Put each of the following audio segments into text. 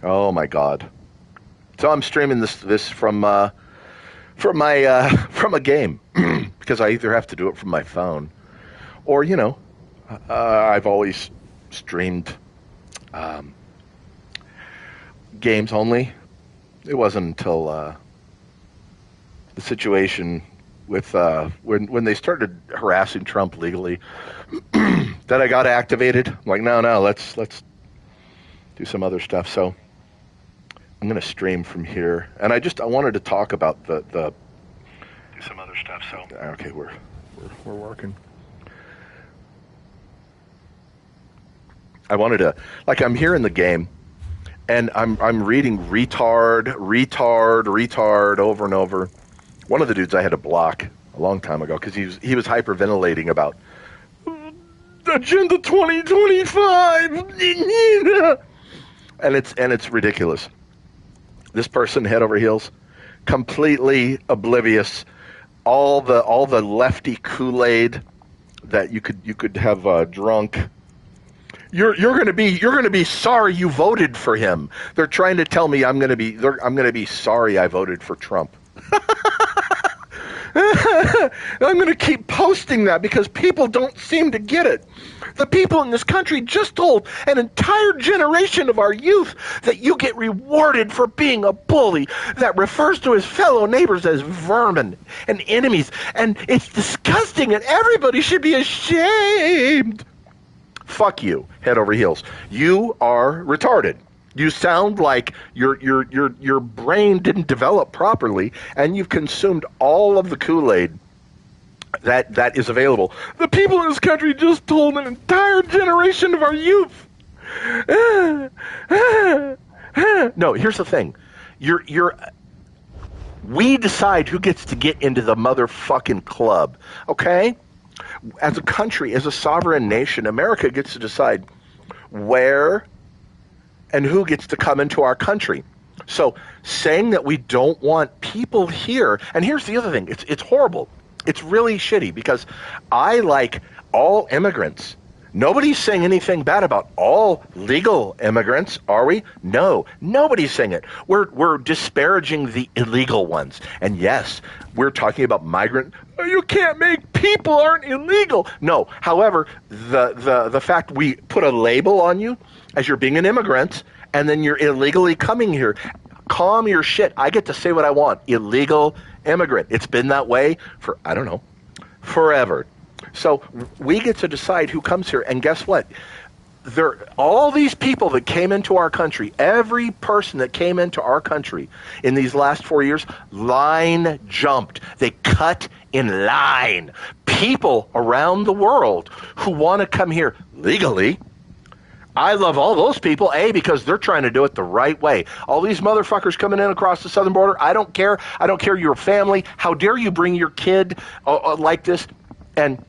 Oh my God. So I'm streaming this from my from a game because I either have to do it from my phone or I've always streamed um, games only. It wasn't until the situation with when they started harassing Trump legally that I got activated. I'm like, no, let's do some other stuff. So I'm going to stream from here, and I wanted to talk about the do some other stuff. So okay, we're working. I wanted to, like, I'm here in the game, and I'm reading retard over and over. One of the dudes I had to block a long time ago because he was hyperventilating about Agenda 2025, and it's ridiculous. This person head over heels, completely oblivious. All the lefty Kool-Aid that you could have drunk. You're gonna be sorry you voted for him. They're trying to tell me I'm gonna be sorry I voted for Trump. I'm going to keep posting that because people don't seem to get it. The people in this country just told an entire generation of our youth that you get rewarded for being a bully that refers to his fellow neighbors as vermin and enemies. And it's disgusting and everybody should be ashamed. Fuck you, head over heels. You are retarded. You sound like your brain didn't develop properly, and you've consumed all of the Kool-Aid that is available. The people in this country just told an entire generation of our youth. No, here's the thing. We decide who gets to get into the motherfucking club, okay? As a country, as a sovereign nation, America gets to decide where and who gets to come into our country. So saying that we don't want people here, and here's the other thing, it's horrible. It's really shitty because I like all immigrants. Nobody's saying anything bad about all legal immigrants, are we? No, nobody's saying it. We're disparaging the illegal ones. And yes, we're talking about migrant. You can't make people aren't illegal. No, however, the fact we put a label on you as you're being an immigrant and then you're illegally coming here, calm your shit. I get to say what I want. Illegal immigrant. It's been that way for, I don't know, forever. So we get to decide who comes here. And guess what? All these people that came into our country, every person that came into our country in these last 4 years, line jumped. They cut in line. People around the world who want to come here legally. I love all those people, because they're trying to do it the right way. All these motherfuckers coming in across the southern border, I don't care. I don't care your family. How dare you bring your kid like this? And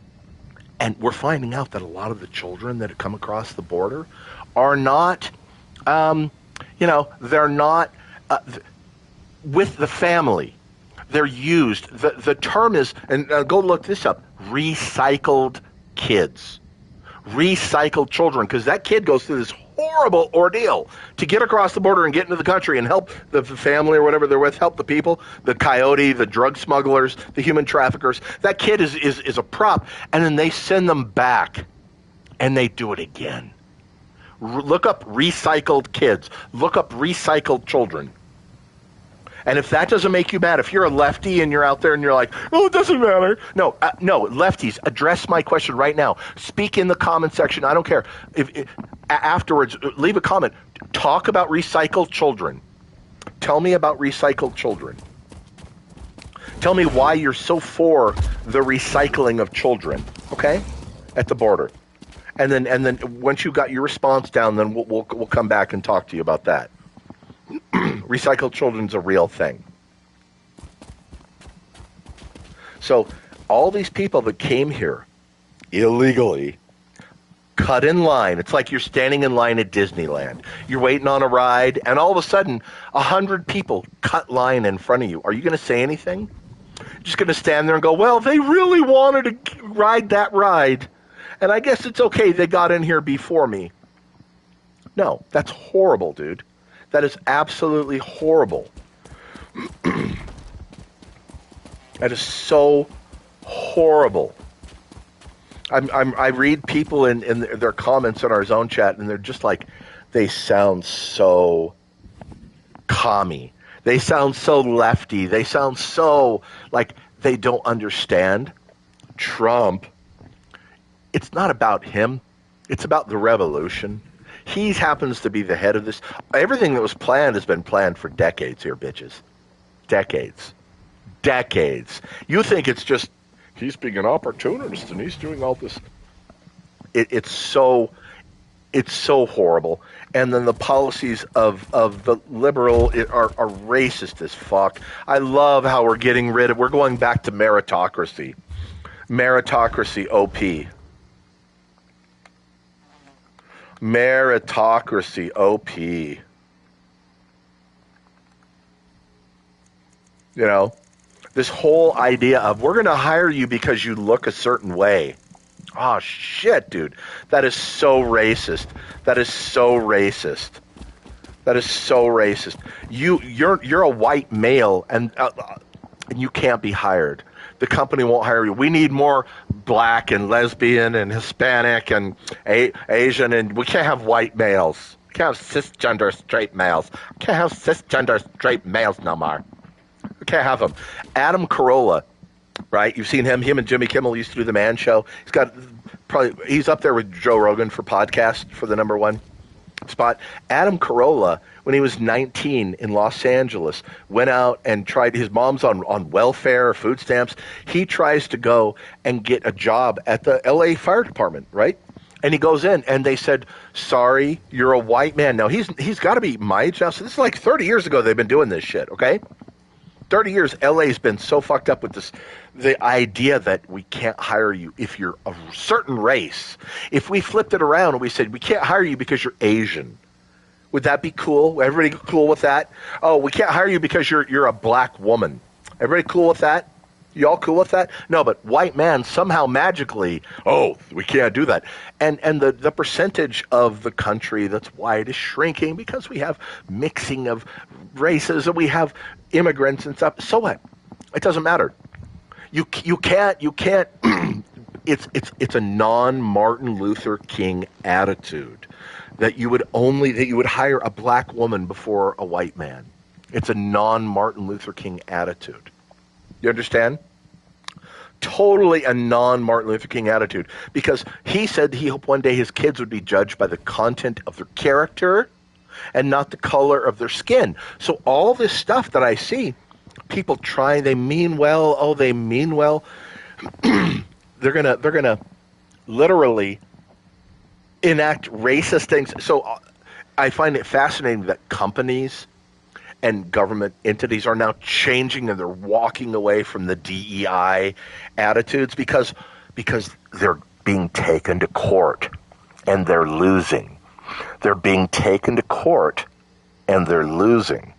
we're finding out that a lot of the children that come across the border are not, they're not with the family. They're used. The term is, and go look this up, recycled kids. Recycled children, because that kid goes through this horrible ordeal to get across the border and get into the country and help the family or whatever they're with, help the people, the coyote, the drug smugglers, the human traffickers. That kid is a prop, and then they send them back, and they do it again. Look up recycled kids. Look up recycled children. And if that doesn't make you mad, if you're a lefty and you're out there and you're like, oh, it doesn't matter. No, lefties, address my question right now. Speak in the comment section. I don't care. Afterwards, leave a comment. Talk about recycled children. Tell me about recycled children. Tell me why you're so for the recycling of children, okay, at the border. And then once you got your response down, then we'll come back and talk to you about that. Recycled children's a real thing. So all these people that came here illegally cut in line. It's like you're standing in line at Disneyland. You're waiting on a ride, and all of a sudden, 100 people cut line in front of you. Are you going to say anything? Just going to stand there and go, well, they really wanted to ride that ride, and I guess it's okay they got in here before me. No, that's horrible, dude. That is absolutely horrible. That is so horrible. I read people in their comments in our zone chat, and they're just like, they sound so commie. They sound so lefty. They sound so like they don't understand Trump. It's not about him. It's about the revolution. He happens to be the head of this. Everything that was planned has been planned for decades here, bitches. Decades. Decades. You think it's just he's being an opportunist and he's doing all this. It's so horrible. And then the policies of the liberal are racist as fuck. I love how we're going back to meritocracy. Meritocracy OP. Meritocracy OP. You know, this whole idea of we're going to hire you because you look a certain way. Oh shit, dude. That is so racist. That is so racist. That is so racist. You're a white male and you can't be hired. The company won't hire you. We need more black and lesbian and Hispanic and Asian, and we can't have white males. We can't have cisgender straight males. We can't have cisgender straight males no more. We can't have them. Adam Carolla, right? You've seen him. Him and Jimmy Kimmel used to do the Man Show. He's up there with Joe Rogan for podcast for the #1 spot. Adam Carolla, when he was 19 in Los Angeles, went out and tried. His mom's on welfare, food stamps. He tries to go and get a job at the LA Fire Department, right? And he goes in, and they said, "Sorry, you're a white man." Now he's got to be my age now. So this is like 30 years ago. They've been doing this shit. Okay. 30 years, LA's been so fucked up with this, the idea that we can't hire you if you're a certain race. If we flipped it around and we said, we can't hire you because you're Asian, would that be cool? Everybody cool with that? Oh, we can't hire you because you're a black woman. Everybody cool with that? Y'all cool with that? No, but white man somehow magically, oh, we can't do that. And the percentage of the country that's white is shrinking because we have mixing of races and we have immigrants and stuff. So what? It doesn't matter. You can't it's a non-Martin Luther King attitude that you would hire a black woman before a white man. It's a non-Martin Luther King attitude. You understand? Totally a non-Martin Luther King attitude. Because he said he hoped one day his kids would be judged by the content of their character and not the color of their skin. So all this stuff that I see, people trying, they mean well. Oh, they mean well. They're gonna literally enact racist things. So I find it fascinating that companies and government entities are now changing and they're walking away from the DEI attitudes because they're being taken to court and they're losing. They're being taken to court and they're losing.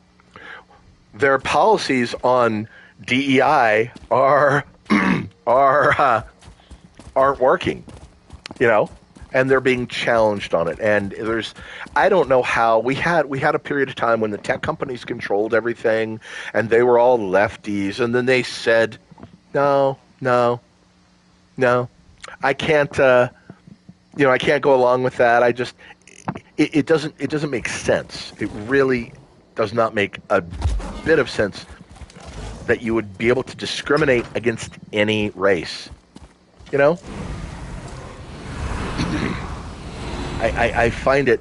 Their policies on DEI aren't working, you know? And they're being challenged on it. And I don't know how, we had a period of time when the tech companies controlled everything and they were all lefties. And then they said, no, I can't, I can't go along with that. It doesn't make sense. It really does not make a bit of sense that you would be able to discriminate against any race, you know? I find it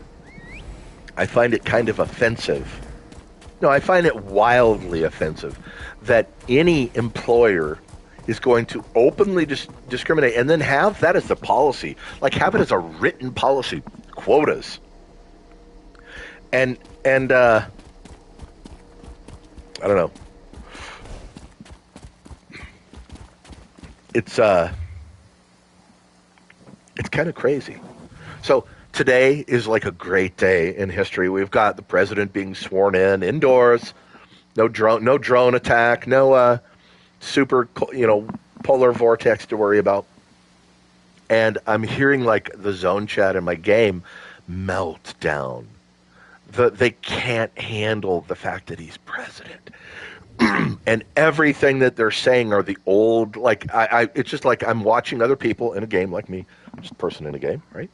kind of offensive. No, I find it wildly offensive that any employer is going to openly discriminate and then have that as the policy, like have it as a written policy, quotas. And I don't know. It's kind of crazy. So today is like a great day in history. We've got the president being sworn in indoors, no drone attack, no super polar vortex to worry about. And I'm hearing like the zone chat in my game melt down. They can't handle the fact that he's president. And everything that they're saying are the old, like, it's just like I'm watching other people in a game like me, I'm just a person in a game, right?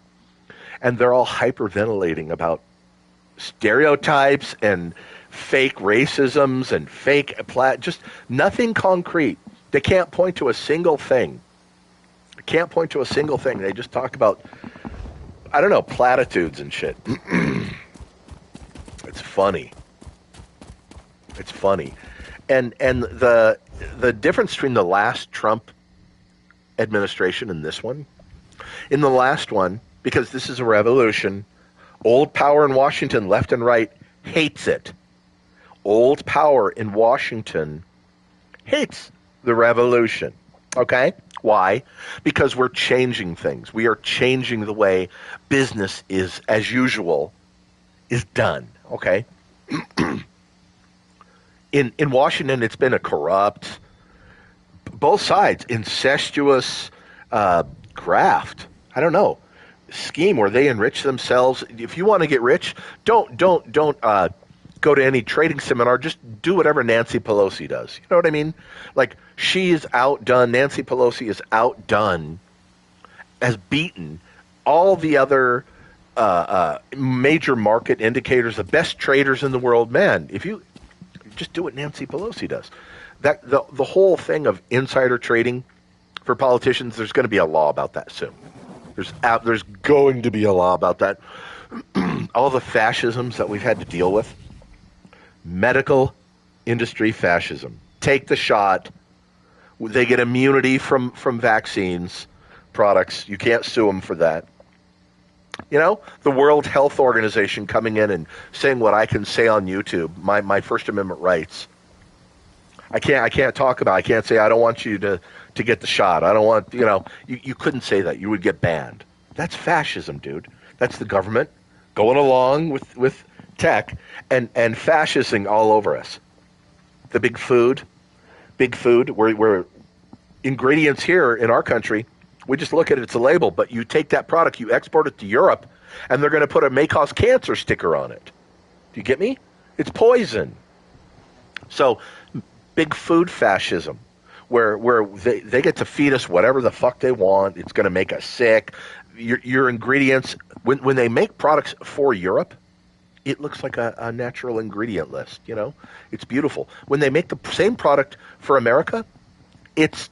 And they're all hyperventilating about stereotypes and fake racisms and fake, just nothing concrete. They can't point to a single thing. They can't point to a single thing. They just talk about, I don't know, platitudes and shit. It's funny. It's funny. And the difference between the last Trump administration and this one, in the last one, because this is a revolution, old power in Washington, left and right, hates it. Old power in Washington hates the revolution. Okay? Why? Because we're changing things. We are changing the way business is, as usual, is done. Okay? In Washington, it's been a corrupt, both sides, incestuous graft. I don't know, scheme where they enrich themselves. If you want to get rich, don't go to any trading seminar. Just do whatever Nancy Pelosi does. You know what I mean? Like, she is outdone. Nancy Pelosi is outdone, has beaten all the other major market indicators, the best traders in the world. Man, if you just do what Nancy Pelosi does, that the whole thing of insider trading for politicians, there's going to be a law about that soon. There's going to be a law about that. All the fascisms that we've had to deal with, medical industry fascism. Take the shot. They get immunity from vaccines products. You can't sue them for that. You know, the World Health Organization coming in and saying what I can say on YouTube, my First Amendment rights. I can't talk about. I can't say I don't want you to get the shot. I don't want, you couldn't say that. You would get banned. That's fascism, dude. That's the government going along with tech and fascisting all over us. The big food, where ingredients here in our country, we just look at it, it's a label, but you take that product, you export it to Europe, and they're going to put a may cause cancer sticker on it. Do you get me? It's poison. So, big food fascism, where they get to feed us whatever the fuck they want. It's going to make us sick. Your ingredients, when they make products for Europe, it looks like a natural ingredient list, It's beautiful. When they make the same product for America, it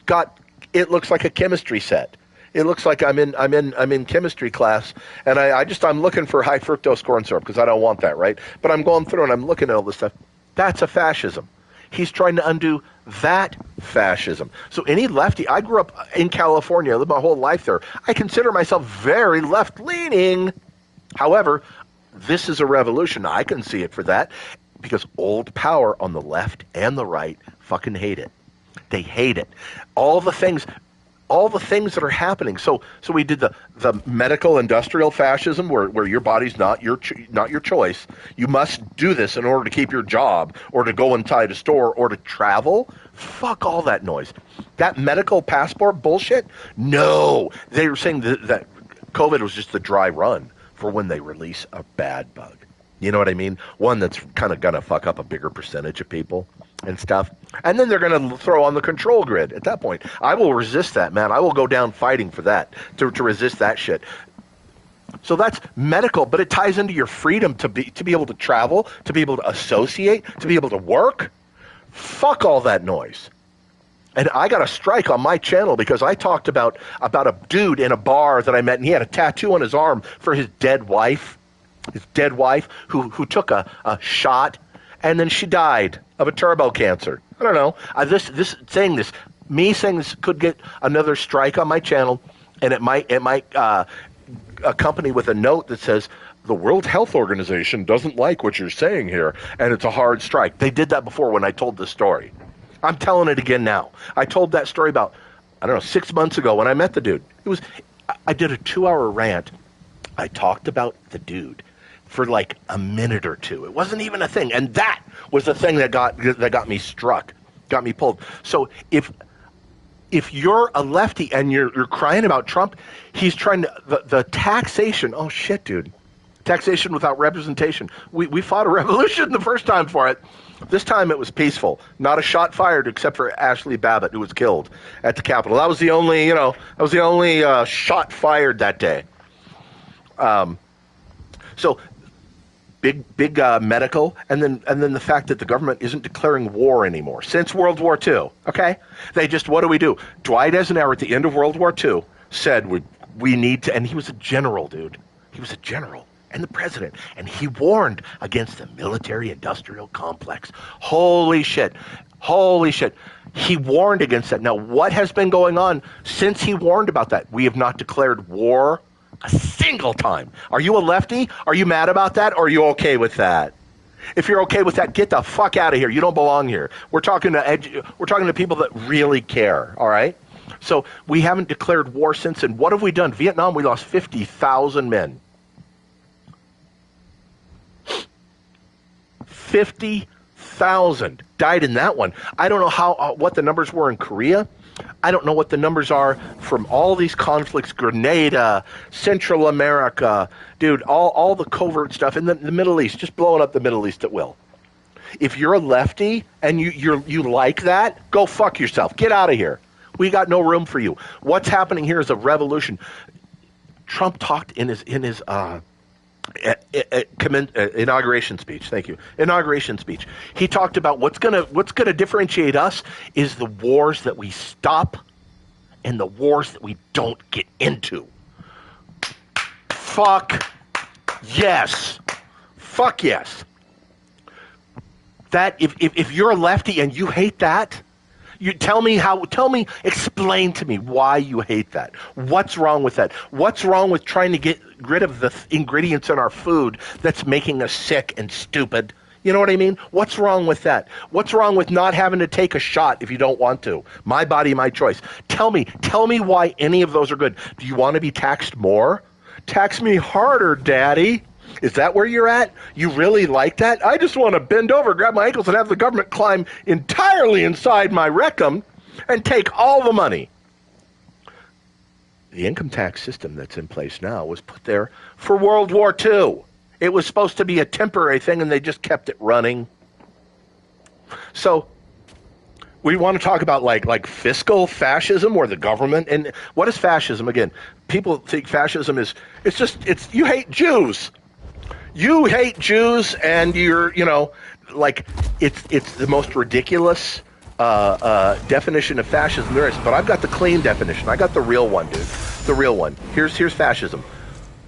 looks like a chemistry set. It looks like I'm in chemistry class, and I'm looking for high fructose corn syrup because I don't want that, right? But I'm going through and I'm looking at all this stuff. That's a fascism. He's trying to undo that fascism. So any lefty, I grew up in California, I lived my whole life there. I consider myself very left-leaning. However, this is a revolution. I can see it for that because old power on the left and the right fucking hate it. They hate it. All the things that are happening. So we did the medical industrial fascism where your body's not your choice. You must do this in order to keep your job or to go inside a store or to travel. Fuck all that noise. That medical passport bullshit? No. They were saying that COVID was just the dry run for when they release a bad bug. You know what I mean? One that's kind of going to fuck up a bigger percentage of people and stuff. And then they're going to throw on the control grid at that point. I will resist that, man. I will go down fighting for that, to resist that shit. So that's medical, but it ties into your freedom to be able to travel, to be able to associate, to be able to work. Fuck all that noise. And I got a strike on my channel because I talked about a dude in a bar that I met, and he had a tattoo on his arm for his dead wife. His dead wife who took a shot, and then she died of a turbo cancer. I don't know. Me saying this could get another strike on my channel, and it might accompany with a note that says the World Health Organization doesn't like what you're saying here, and it's a hard strike. They did that before when I told this story. I'm telling it again now. I told that story about, 6 months ago when I met the dude. I did a 2-hour rant. I talked about the dude for like a minute or two. It wasn't even a thing. And that was the thing that got me struck, got me pulled. So if you're a lefty and you're crying about Trump, he's trying to, the taxation, oh shit, dude. Taxation without representation. We fought a revolution the first time for it. This time it was peaceful. Not a shot fired except for Ashley Babbitt, who was killed at the Capitol. That was the only, shot fired that day. So big medical, and then the fact that the government isn't declaring war anymore since World War II. Okay, they just, what do? Dwight Eisenhower at the end of World War II said we need to, and he was a general, dude. He was a general and the president, and he warned against the military-industrial complex. Holy shit. He warned against that. Now, what has been going on since he warned about that? We have not declared war a single time. Are you a lefty? Are you mad about that? Or are you okay with that? If you're okay with that, get the fuck out of here. You don't belong here. We're talking to people that really care, all right? So we haven't declared war since, and what have we done? Vietnam, we lost 50,000 men. 50,000 died in that one. I don't know what the numbers were in Korea. I don't know what the numbers are from all these conflicts, Grenada, Central America, dude, all the covert stuff in the Middle East, just blowing up the Middle East at will. If you're a lefty and you like that, go fuck yourself. Get out of here. We got no room for you. What's happening here is a revolution. Trump talked in his inauguration speech. Thank you. Inauguration speech. He talked about what's gonna differentiate us is the wars that we stop and the wars that we don't get into. Fuck yes. Fuck yes. That if you're a lefty and you hate that, you explain to me why you hate that. What's wrong with that? What's wrong with trying to get rid of the ingredients in our food that's making us sick and stupid? You know what I mean? What's wrong with that? What's wrong with not having to take a shot if you don't want to? My body, my choice. Tell me why any of those are good. Do you want to be taxed more? Tax me harder, Daddy. Is that where you're at? You really like that? I just want to bend over, grab my ankles, and have the government climb entirely inside my rectum and take all the money. The income tax system that's in place now was put there for World War II. It was supposed to be a temporary thing, and they just kept it running. So we want to talk about like fiscal fascism, where the government, and what is fascism? Again, people think fascism is it's you hate Jews. You hate Jews, and you're, it's the most ridiculous definition of fascism there is. But I've got the clean definition. I got the real one, dude. The real one. Here's fascism.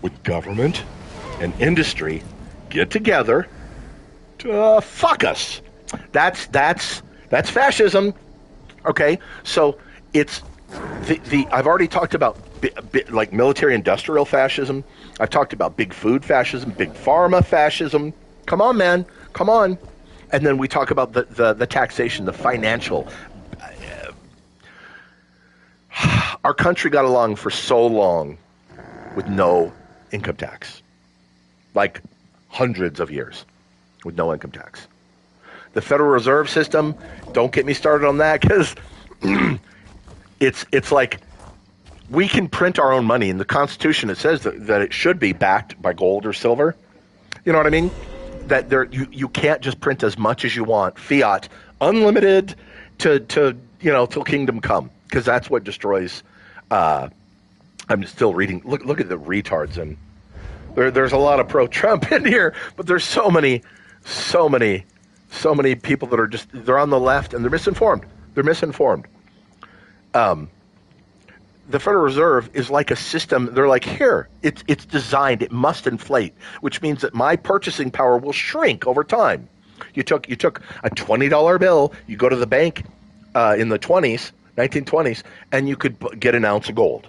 With government and industry get together to fuck us. That's fascism. Okay, so it's the I've already talked about like military industrial fascism. I've talked about big food fascism, big pharma fascism. Come on, man. Come on. And then we talk about the taxation, the financial. Our country got along for so long with no income tax. Like hundreds of years with no income tax. The Federal Reserve System, don't get me started on that, because it's like we can print our own money. In the Constitution, it says that it should be backed by gold or silver. You know what I mean? That you can't just print as much as you want, fiat, unlimited to till kingdom come, because that's what destroys. I'm still reading. Look at the retards, and there's a lot of pro-Trump in here, but there's so many people that are they're on the left and they're misinformed. The Federal Reserve is like a system. They're like, here, it's designed, it must inflate, which means that my purchasing power will shrink over time. You took a $20 bill, you go to the bank in the 1920s, and you could get an ounce of gold.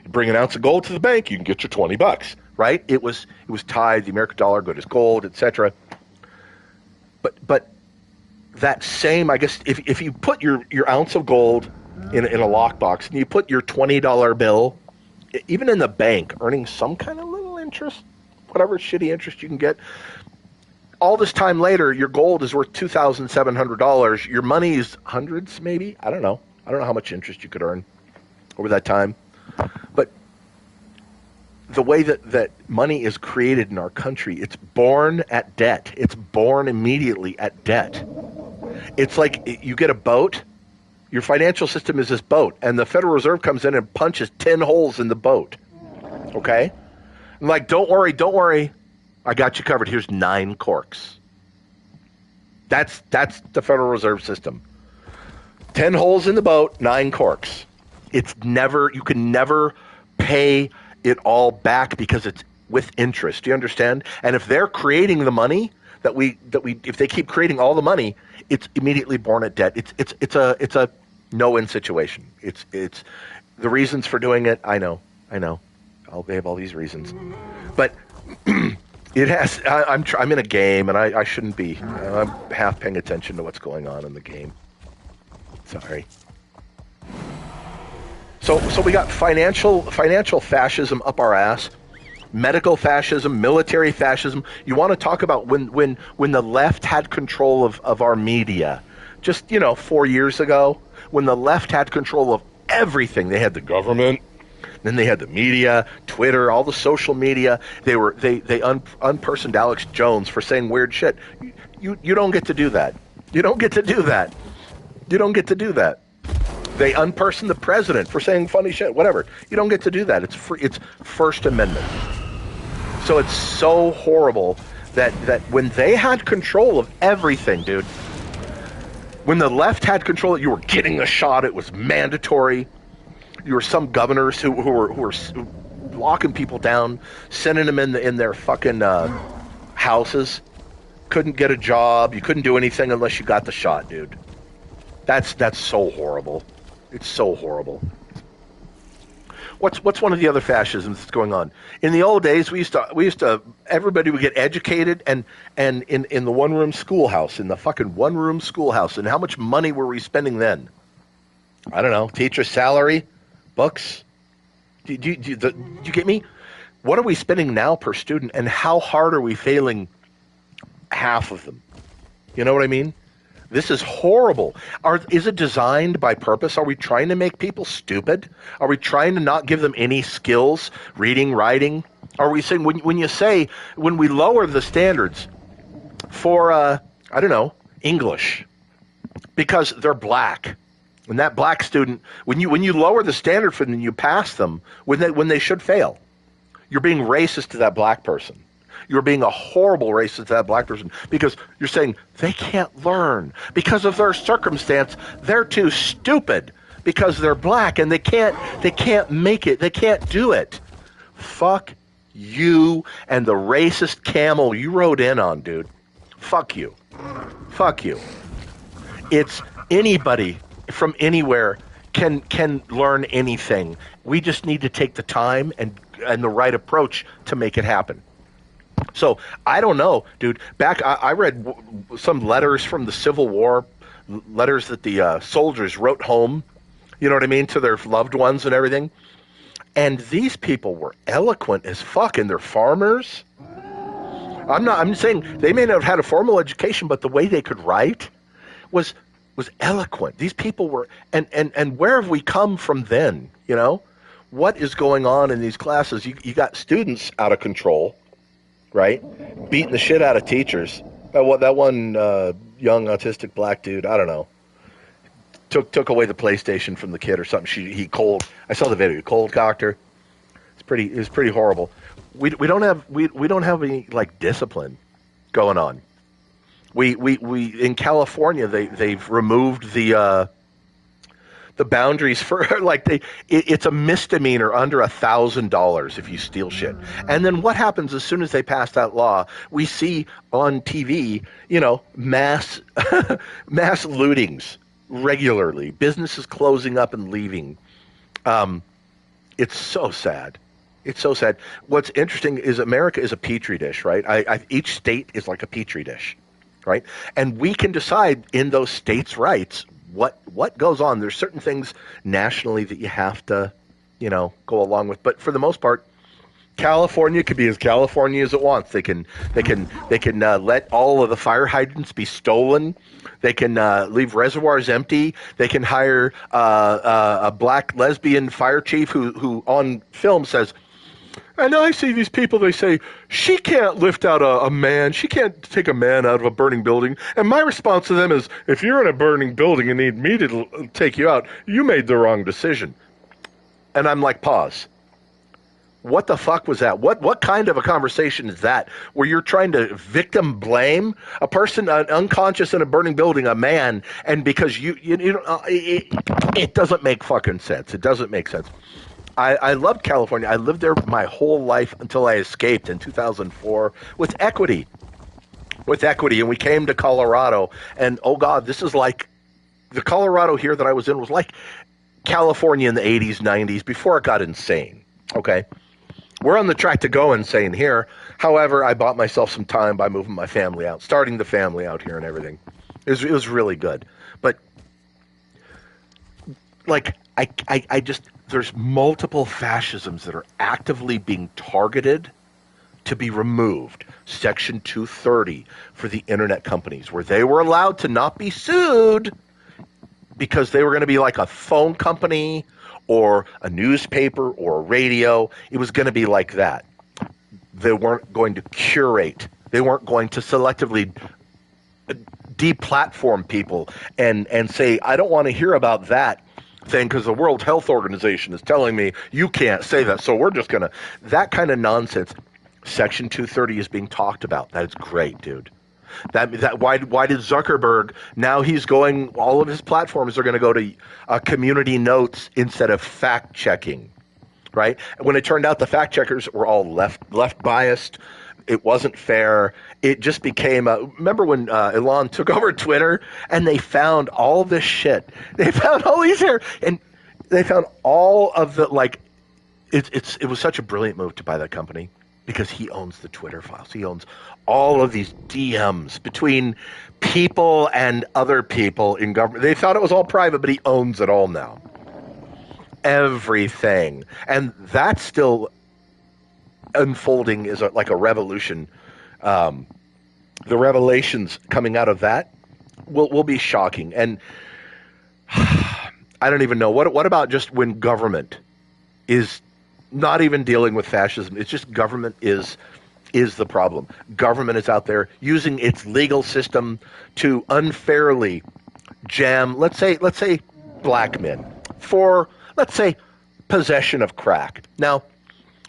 You bring an ounce of gold to the bank, you can get your $20, right? It was tied, the American dollar, good as gold, etc. But that same, I guess, if you put your ounce of gold in a lockbox, and you put your $20 bill, even in the bank, earning some kind of little interest, whatever shitty interest you can get, all this time later, your gold is worth $2,700. Your money is hundreds, maybe. I don't know how much interest you could earn over that time. But the way that money is created in our country, it's born at debt. It's born immediately at debt. It's like you get a boat. Your financial system is this boat, and the Federal Reserve comes in and punches 10 holes in the boat. Okay? I'm like, don't worry. I got you covered. Here's 9 corks. That's the Federal Reserve System. 10 holes in the boat, 9 corks. You can never pay it all back because it's with interest. Do you understand? And if they're creating the money if they keep creating all the money, it's immediately born at debt. It's a no-win situation. It's the reasons for doing it. I know. They have all these reasons, but it has. I'm in a game, and I shouldn't be. I'm half paying attention to what's going on in the game. Sorry. So we got financial fascism up our ass, medical fascism, military fascism. You want to talk about when the left had control of our media, just 4 years ago, when the left had control of everything. They had the government, then they had the media, Twitter, all the social media. They unpersoned Alex Jones for saying weird shit. You don't get to do that. You don't get to do that. You don't get to do that. They unpersoned the president for saying funny shit, whatever. You don't get to do that. It's free. It's First Amendment. So it's so horrible that when they had control of everything, dude, when the left had control, you were getting a shot. It was mandatory. You were some governors who were locking people down, sending them in their fucking houses. Couldn't get a job. You couldn't do anything unless you got the shot, dude. That's so horrible. It's so horrible. What's one of the other fascisms that's going on? In the old days, we used to everybody would get educated and in the one-room schoolhouse, in the fucking one-room schoolhouse. And how much money were we spending then? I don't know. Teacher salary, books. Do you get me? What are we spending now per student, and how hard are we failing half of them? You know what I mean? This is horrible. Is it designed by purpose? Are we trying to make people stupid? Are we trying to not give them any skills, reading, writing? Are we saying when we lower the standards for I don't know, English, because they're black, and that black student, when you lower the standard for them, you pass them when they should fail, you're being racist to that black person. You're being a horrible racist to that black person because you're saying they can't learn because of their circumstance. They're too stupid because they're black and they can't make it. They can't do it. Fuck you and the racist camel you rode in on, dude. Fuck you. Fuck you. It's anybody from anywhere can learn anything. We just need to take the time and the right approach to make it happen. So I don't know, dude. I read some letters from the Civil War, letters that the soldiers wrote home, you know what I mean, to their loved ones and everything. And these people were eloquent as fuck, and they're farmers. I'm saying they may not have had a formal education, but the way they could write was eloquent. These people were, and where have we come from then? You know, what is going on in these classes? You got students out of control. Right? Beating the shit out of teachers. That one young autistic black dude, I don't know, took away the PlayStation from the kid or something. I saw the video. Cold cocked her. It was pretty horrible. We don't have any like discipline going on. We in California they've removed the boundaries for it's a misdemeanor under $1,000 if you steal shit. And then what happens as soon as they pass that law? We see on TV, mass lootings regularly, businesses closing up and leaving. It's so sad. It's so sad. What's interesting is America is a petri dish, right? Each state is like a petri dish, right? And we can decide in those states' rights what goes on. There's certain things nationally that you have to, go along with. But for the most part, California could be as California as it wants. They can let all of the fire hydrants be stolen. They can leave reservoirs empty. They can hire a black lesbian fire chief who on film says, And I see these people, they say, she can't lift out a man. She can't take a man out of a burning building. And my response to them is, if you're in a burning building and need me to take you out, you made the wrong decision. And I'm like, pause. What the fuck was that? What kind of a conversation is that where you're trying to victim blame a person unconscious in a burning building, a man, and because it doesn't make fucking sense. It doesn't make sense. I loved California. I lived there my whole life until I escaped in 2004 with equity. And we came to Colorado, and oh God, this is like the Colorado here that I was in was like California in the 80s, 90s before it got insane. Okay. We're on the track to go insane here. However, I bought myself some time by moving my family out, starting the family out here and everything. It was really good. But, like, I just, there's multiple fascisms that are actively being targeted to be removed. Section 230 for the internet companies, where they were allowed to not be sued because they were going to be like a phone company or a newspaper or a radio. It was going to be like that. They weren't going to curate. They weren't going to selectively deplatform people and say, I don't want to hear about that thing because the World Health Organization is telling me you can't say that. So we're just going to, that kind of nonsense. Section 230 is being talked about. That is great, dude. Why did Zuckerberg, now he's going, all of his platforms are going to go to community notes instead of fact checking, right? When it turned out the fact checkers were all left biased, it wasn't fair. It just became, remember when Elon took over Twitter and they found all this shit. They found all these here, and they found all of the, like, it was such a brilliant move to buy that company because he owns the Twitter files. He owns all of these DMs between people and other people in government. They thought it was all private, but he owns it all now. Everything. And that's still unfolding is like a revolution. The revelations coming out of that will be shocking. And I don't even know. What about just when government is not even dealing with fascism? It's just government is the problem. Government is out there using its legal system to unfairly jam, let's say black men for, let's say, possession of crack. Now,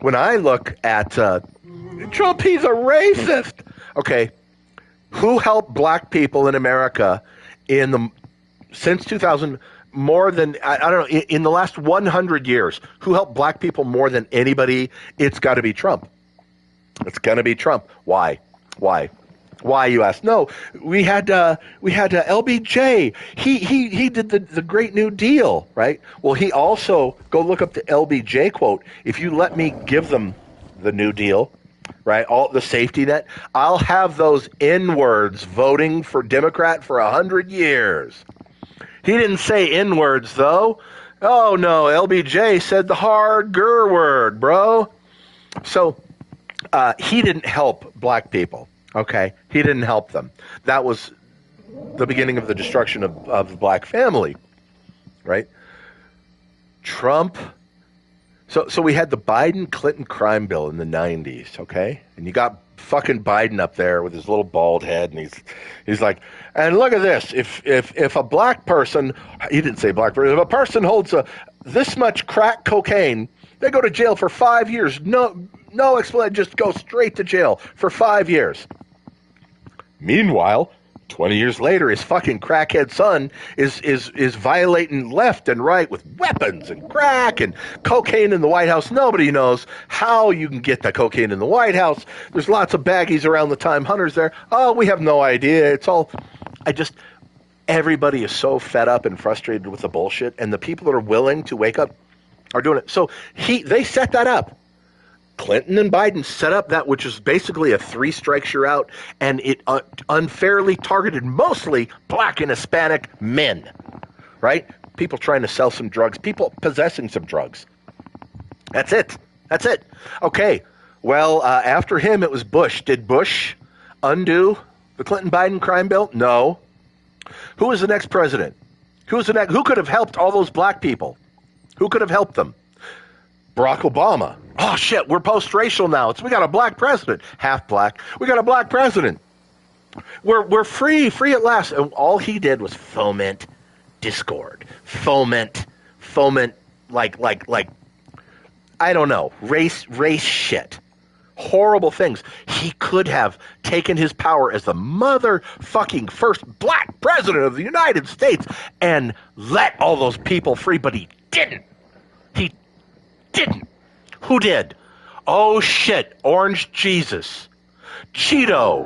when I look at Trump, he's a racist. Okay, who helped black people in America since 2000 more than, I don't know, in the last 100 years? Who helped black people more than anybody? It's got to be Trump. It's going to be Trump. Why, you ask? No, we had LBJ. He did the Great New Deal, right? Well, he also, go look up the LBJ quote. If you let me give them the New Deal, right, all the safety net, I'll have those N-words voting for Democrat for 100 years. He didn't say N-words, though. Oh, no, LBJ said the hard Ger word, bro. So he didn't help black people, okay? He didn't help them. That was the beginning of the destruction of the black family, right? Trump. So we had the Biden-Clinton crime bill in the 90s, okay? And you got fucking Biden up there with his little bald head, and he's like, and look at this. If a black person, he didn't say black person, if a person holds this much crack cocaine, they go to jail for 5 years. No explanation, just go straight to jail for 5 years. Meanwhile, 20 years later, his fucking crackhead son is violating left and right with weapons and crack and cocaine in the White House. Nobody knows how you can get the cocaine in the White House. There's lots of baggies around the time Hunter's there. Oh, we have no idea. It's all, everybody is so fed up and frustrated with the bullshit, and the people that are willing to wake up are doing it. So they set that up. Clinton and Biden set up that, which is basically a 3 strikes you're out, and it unfairly targeted mostly black and Hispanic men, right? People trying to sell some drugs, people possessing some drugs. That's it. Okay, well, after him, it was Bush. Did Bush undo the Clinton-Biden crime bill? No. Who was the next president? Who could have helped all those black people? Who could have helped them? Barack Obama. Oh shit, we're post-racial now. We got a black president, half black. We got a black president. We're free at last. And all he did was foment discord, foment like I don't know, race shit. Horrible things. He could have taken his power as the motherfucking first black president of the United States and let all those people free, but he didn't. He didn't. Who did? Oh shit, Orange Jesus. Cheeto,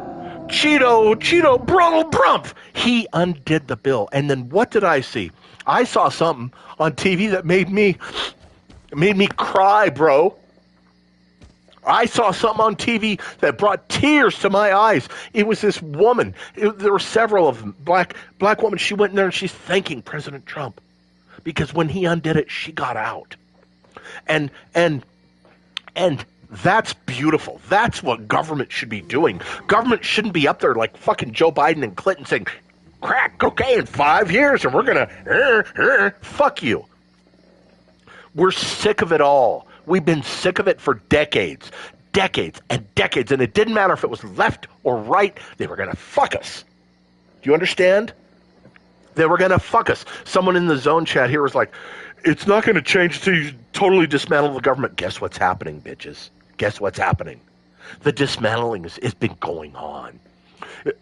Brutal Brump. He undid the bill. And then what did I see? I saw something on TV that made me cry, bro. I saw something on TV that brought tears to my eyes. It was this woman. There were several of them. Black woman. She went in there and she's thanking President Trump because when he undid it, she got out. And that's beautiful. That's what government should be doing. Government shouldn't be up there like fucking Joe Biden and Clinton saying, crack cocaine 5 years and we're going to fuck you. We're sick of it all. We've been sick of it for decades, and it didn't matter if it was left or right. They were going to fuck us. Do you understand? They were going to fuck us. Someone in the zone chat here was like, it's not going to change until you totally dismantle the government. Guess what's happening, bitches? Guess what's happening? The dismantling has been going on.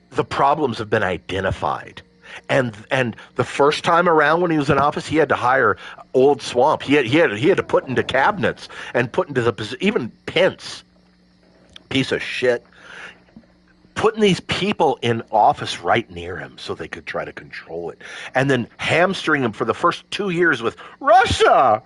The problems have been identified. And the first time around when he was in office, he had to hire old swamp. He had to put into cabinets and put into the even Pence, piece of shit, putting these people in office right near him so they could try to control it, and then hamstring him for the first 2 years with Russia.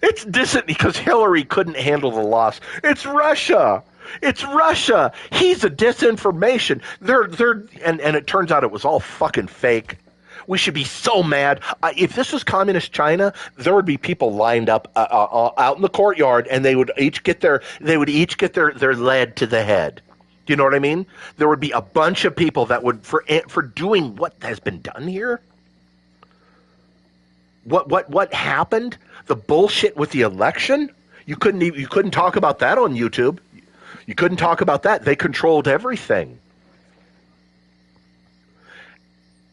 It's distant because Hillary couldn't handle the loss. It's Russia. It's Russia. He's a disinformation. And it turns out it was all fucking fake. We should be so mad. If this was communist China, there would be people lined up out in the courtyard, and they would each get their lead to the head. Do you know what I mean? There would be a bunch of people that would for doing what has been done here. What happened? The bullshit with the election. You couldn't talk about that on YouTube. You couldn't talk about that. They controlled everything.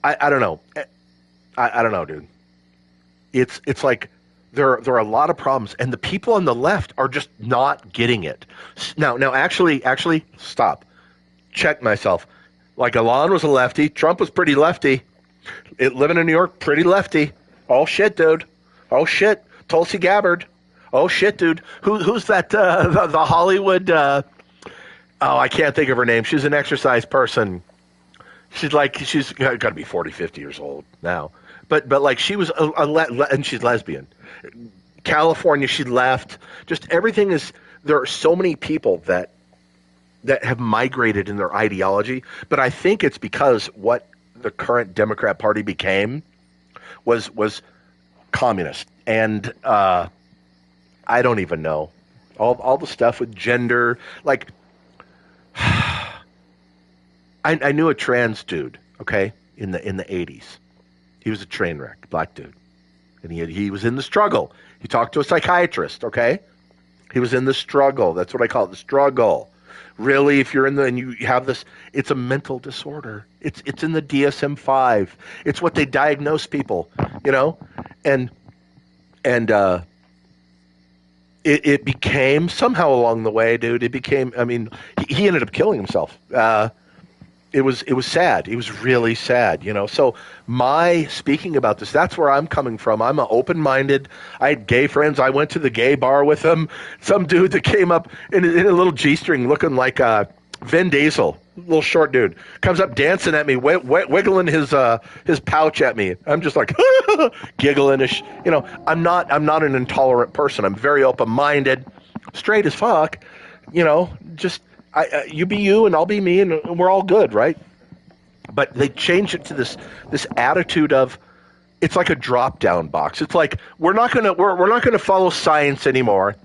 I don't know. I don't know, dude. It's like there are a lot of problems, and the people on the left are just not getting it. Now, actually, stop. Check myself. Like Elon was a lefty. Trump was pretty lefty. Living in New York, pretty lefty. Oh shit, dude. Oh shit. Tulsi Gabbard. Oh shit, dude. Who's that? The Hollywood. I can't think of her name. She's an exercise person. She's got to be 40, 50 years old now. But like she was and she's lesbian. California, she left. Just everything is. There are so many people that have migrated in their ideology. But I think it's because what the current Democrat Party became was communist. And I don't even know all the stuff with gender. Like I knew a trans dude, okay, in the 80s. He was a train wreck, black dude. And he was in the struggle. He talked to a psychiatrist, okay? He was in the struggle. That's what I call it, the struggle. Really, if you're and you have this, it's a mental disorder. It's in the DSM-5. It's what they diagnose people, you know? And it became, somehow along the way, dude, he ended up killing himself. It was sad. It was really sad, you know. So my speaking about this, that's where I'm coming from. I'm an open-minded. I had gay friends. I went to the gay bar with them. Some dude that came up in a little G-string looking like Vin Diesel, little short dude, comes up dancing at me, wiggling his pouch at me. I'm just like giggling. You know, I'm not an intolerant person. I'm very open-minded, straight as fuck. You know, just. You be you and I'll be me and we're all good, right? But they changed it to this attitude of it's like a drop down box. It's like we're not gonna follow science anymore.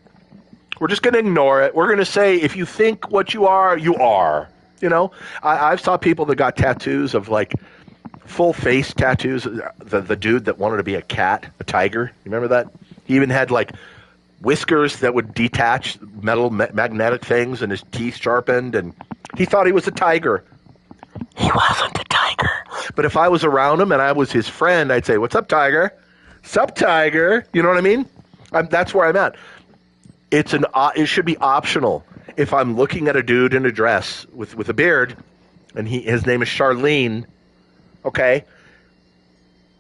We're just gonna ignore it. We're gonna say if you think what you are, you are. You know, I've saw people that got tattoos of like full face tattoos. The dude that wanted to be a cat, a tiger. You remember that? He even had like whiskers that would detach metal magnetic things, and his teeth sharpened, and he thought he was a tiger. He wasn't a tiger. But if I was around him and I was his friend, I'd say, "What's up, tiger? Sup, tiger?" You know what I mean? That's where I'm at. It should be optional. If I'm looking at a dude in a dress with a beard, and his name is Charlene, okay,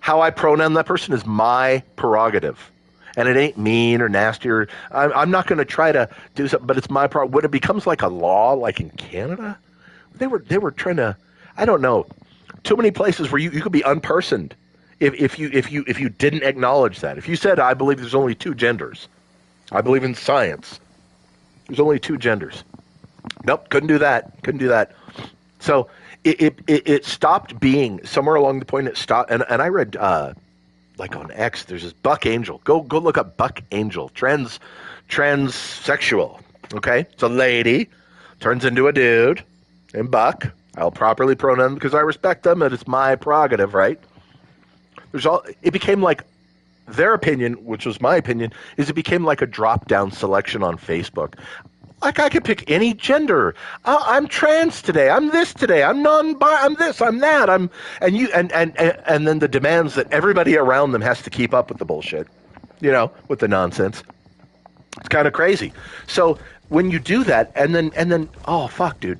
how I pronoun that person is my prerogative. And it ain't mean or nasty, or I'm not going to try to do something, but it's my prerogative. When it becomes like a law, like in Canada, they were trying to, I don't know, too many places where you could be unpersoned if you didn't acknowledge that. If you said, "I believe there's only two genders. I believe in science. There's only two genders." Nope, couldn't do that. So it stopped being, somewhere along the point it stopped. And I read like on X, there's this Buck Angel. Go look up Buck Angel, transsexual. Okay, it's a lady turns into a dude, and Buck. I'll properly pronoun because I respect them, and it's my prerogative, right? It became like their opinion, which was my opinion, is it became like a drop-down selection on Facebook. Like I could pick any gender. I'm trans today. I'm this today. I'm I'm this. I'm that. And then the demands that everybody around them has to keep up with the bullshit, with the nonsense. It's kind of crazy. So when you do that, and then oh fuck, dude,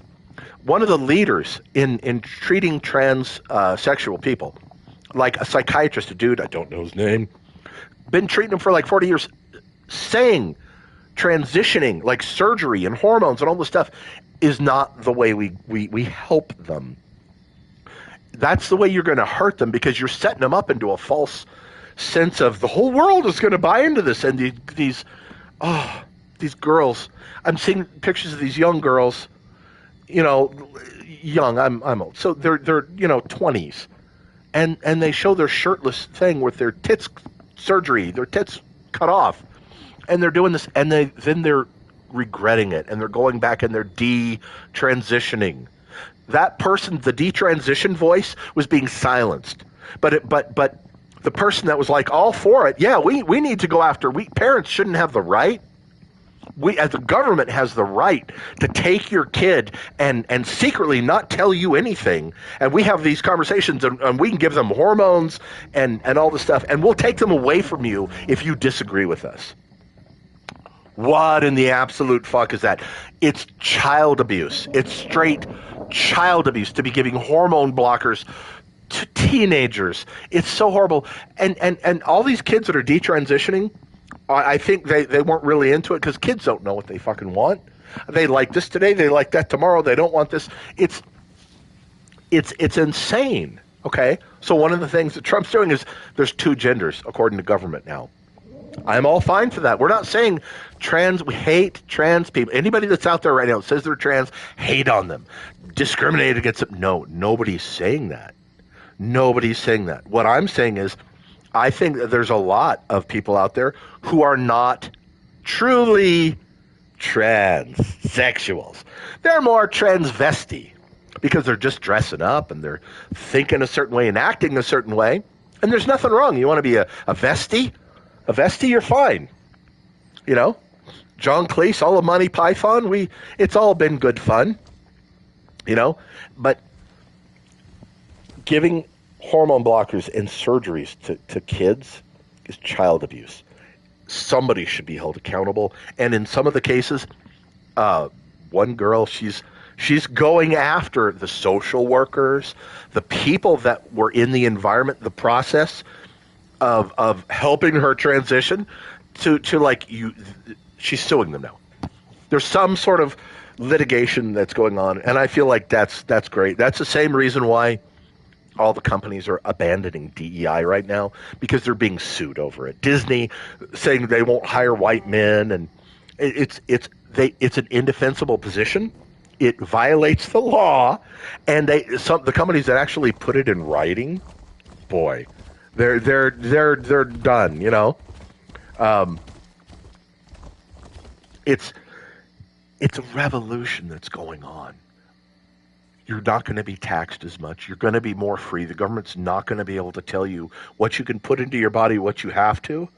one of the leaders in treating transsexual people, like a psychiatrist, a dude, I don't know his name, been treating them for like 40 years, saying transitioning, like surgery and hormones and all this stuff, is not the way we help them. That's the way you're going to hurt them, because you're setting them up into a false sense of the whole world is going to buy into this. And these girls, I'm seeing pictures of these young girls, young, I'm old. So they're 20s. And they show their shirtless thing with their tits surgery, their tits cut off. And they're doing this, and then they're regretting it, and they're going back and they're detransitioning. That person, the detransition voice, was being silenced. But the person that was like all for it, yeah, we need to go after. Parents shouldn't have the right. We, as the government, has the right to take your kid and secretly not tell you anything. And we have these conversations, and we can give them hormones and all this stuff, and we'll take them away from you if you disagree with us. What in the absolute fuck is that? It's child abuse. It's straight child abuse to be giving hormone blockers to teenagers. It's so horrible. And all these kids that are detransitioning, I think they weren't really into it, because kids don't know what they fucking want. They like this today, they like that tomorrow, they don't want this. It's insane, okay? So one of the things that Trump's doing is there's two genders, according to government now. I'm all fine for that. We're not saying we hate trans people. Anybody that's out there right now that says they're trans, hate on them, discriminate against them. No, nobody's saying that. Nobody's saying that. What I'm saying is, I think that there's a lot of people out there who are not truly transsexuals. They're more transvesti, because they're just dressing up and they're thinking a certain way and acting a certain way. And there's nothing wrong. You want to be a vestie? A vestie, you're fine. John Cleese, all of Monty Python, it's all been good fun. But giving hormone blockers and surgeries to kids is child abuse. Somebody should be held accountable. And in some of the cases, one girl, she's going after the social workers, the people that were in the environment, the process of helping her transition to she's suing them now. There's some sort of litigation that's going on, and I feel like that's great. That's the same reason why all the companies are abandoning DEI right now, because they're being sued over it. Disney saying they won't hire white men, and it's an indefensible position. It violates the law, and the companies that actually put it in writing, boy, they're done. It's a revolution that's going on. You're not going to be taxed as much. You're going to be more free. The government's not going to be able to tell you what you can put into your body, what you have to.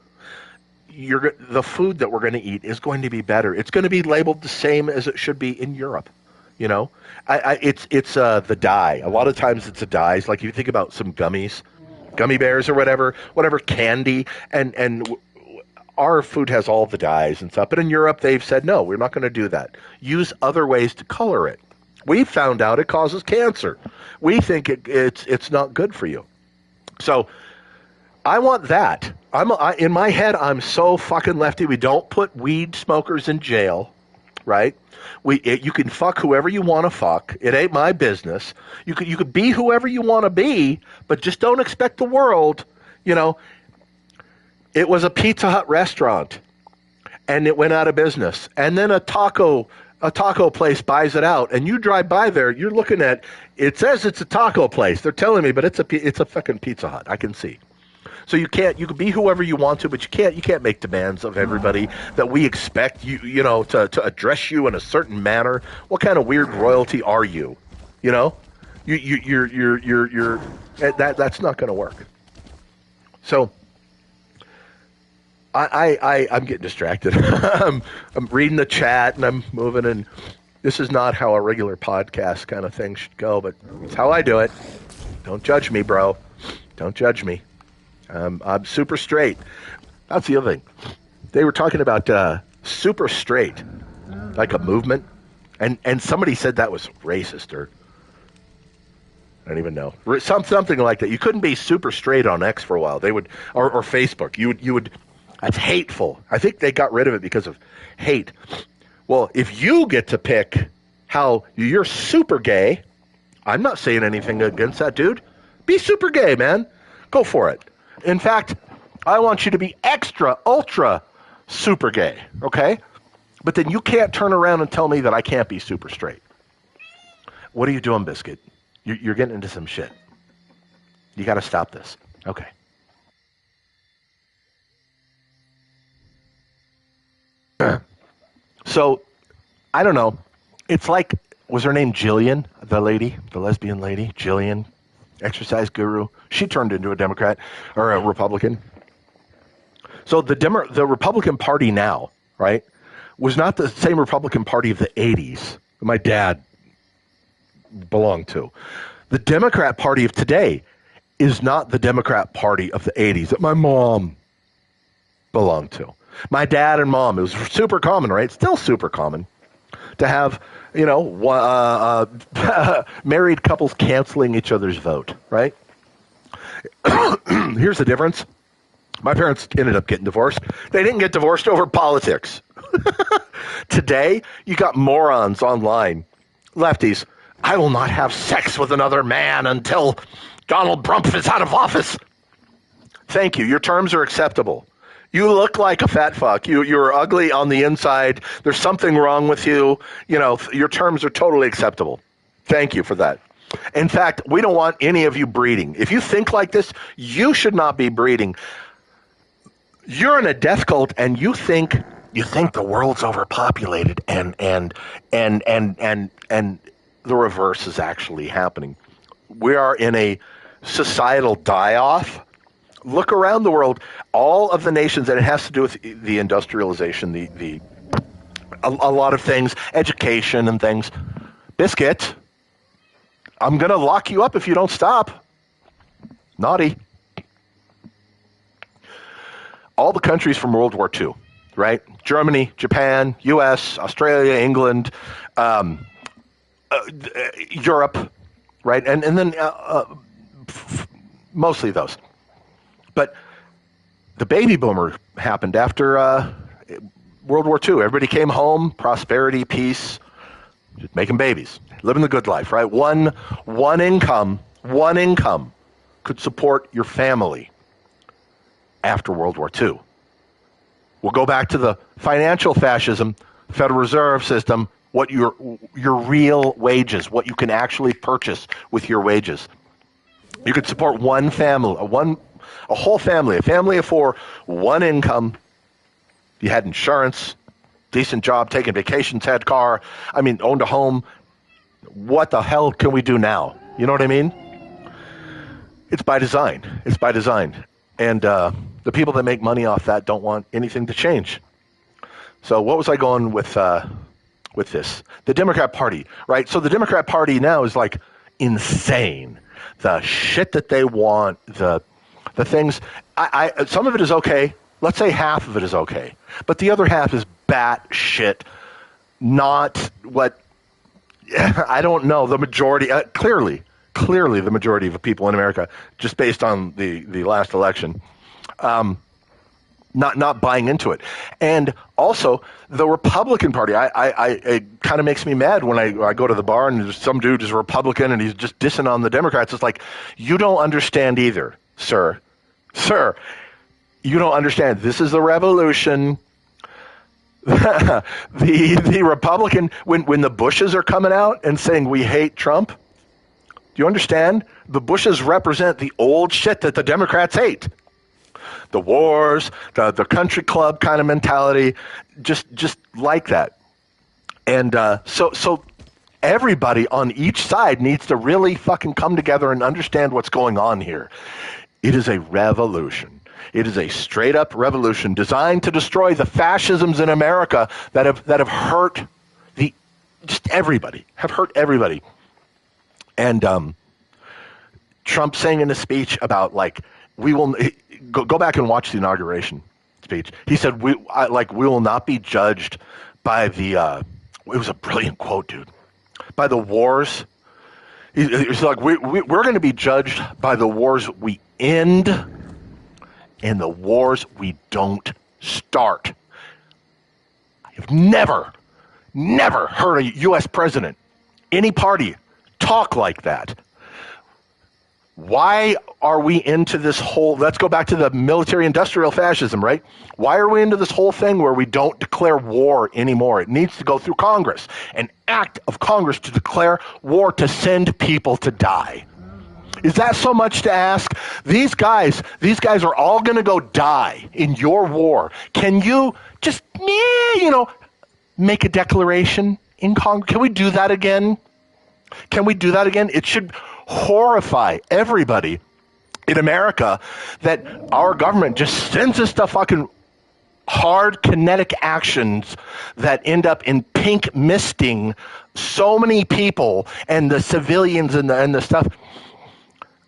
the food that we're going to eat is going to be better. It's going to be labeled the same as it should be in Europe. You know, it's the dye. A lot of times it's the dyes. Like if you think about some gummies, gummy bears or whatever candy, and our food has all the dyes and stuff. But in Europe, they've said no, we're not going to do that. Use other ways to color it. We found out it causes cancer. We think it's not good for you. So I want that. In my head, I'm so fucking lefty. We don't put weed smokers in jail, right? You can fuck whoever you want to fuck. It ain't my business. You could be whoever you want to be, but just don't expect the world. You know, it was a Pizza Hut restaurant, and it went out of business. And then a taco place buys it out, and you drive by there, you're looking at it says it's a taco place. They're telling me, but it's a fucking Pizza Hut. I can see. So you can be whoever you want to, but you can't make demands of everybody that we expect you know to address you in a certain manner. What kind of weird royalty are you? You know, you're that's not going to work. So I'm getting distracted. I'm reading the chat and I'm moving, and this is not how a regular podcast kind of thing should go, but it's how I do it. Don't judge me, bro. Don't judge me. I'm super straight. That's the other thing. They were talking about super straight, like a movement, and somebody said that was racist, or I don't even know, something like that. You couldn't be super straight on X for a while. They would, or Facebook. You would. That's hateful. I think they got rid of it because of hate. Well, if you get to pick how you're super gay, I'm not saying anything against that, dude. Be super gay, man. Go for it. In fact, I want you to be extra, ultra, super gay, okay? But then you can't turn around and tell me that I can't be super straight. What are you doing, Biscuit? You're getting into some shit. You got to stop this. Okay. So, I don't know. It's like, was her name Jillian, the lesbian lady, Jillian, exercise guru? She turned into a Democrat or a Republican. So the Republican Party now, right, was not the same Republican Party of the 80s that my dad belonged to. The Democrat Party of today is not the Democrat Party of the 80s that my mom belonged to. My dad and mom, it was super common, right? Still super common to have, you know, married couples canceling each other's vote, right? Here's the difference. My parents ended up getting divorced. They didn't get divorced over politics. Today, you got morons online, lefties. I will not have sex with another man until Donald Trump is out of office. Thank you. Your terms are acceptable. You look like a fat fuck. You're ugly on the inside. There's something wrong with you. You know, your terms are totally acceptable. Thank you for that. In fact, we don't want any of you breeding. If you think like this, you should not be breeding. You're in a death cult, and you think the world's overpopulated, and the reverse is actually happening. We are in a societal die-off. Look around the world, all of the nations, and it has to do with the industrialization, a lot of things, education and things. Biscuit, I'm going to lock you up if you don't stop. Naughty. All the countries from World War II, right? Germany, Japan, U.S., Australia, England, Europe, right? And then mostly those. But the baby boomer happened after World War II. Everybody came home, prosperity, peace, just making babies, living the good life, right? One income could support your family after World War II. We'll go back to the financial fascism, Federal Reserve System, what your real wages, what you can actually purchase with your wages. You could support one family, a whole family, a family of four, one income. You had insurance, decent job, taking vacations, had car, owned a home. What the hell can we do now? You know what I mean? It's by design. And The people that make money off that don't want anything to change. So what was I going with this? The Democrat Party, right? So the Democrat Party now is like insane. The shit that they want, the things. Some of it is okay. Let's say half of it is okay, but the other half is bat shit. Not what I don't know. The majority, clearly, the majority of the people in America, just based on the last election. Not buying into it. And also the Republican Party, it kind of makes me mad when I go to the bar and there's some dude is a Republican and he's just dissing on the Democrats. It's like, you don't understand either, sir. You don't understand. This is the revolution. the Republican, when the Bushes are coming out and saying we hate Trump, do you understand? The Bushes represent the old shit that the Democrats hate. The wars, the country club kind of mentality, just like that. And so everybody on each side needs to really fucking come together and understand what's going on here. It is a revolution. It is a straight up revolution designed to destroy the fascisms in America that have hurt everybody, And Trump saying in a speech about like, we will go back and watch the inauguration speech. He said, we will not be judged by the, it was a brilliant quote, dude, by the wars. He's like, we're going to be judged by the wars we end and the wars we don't start. I have never heard a U.S. president, any party, talk like that. Why are we into this whole, let's go back to the military-industrial fascism, right? Why are we into this whole thing where we don't declare war anymore? It needs to go through Congress, an act of Congress to declare war, to send people to die. Is that so much to ask? These guys are all going to go die in your war. Can you just, make a declaration in Congress? Can we do that again? It should horrify everybody in America that our government just sends us to fucking hard kinetic actions that end up in pink misting so many people and the civilians and the stuff.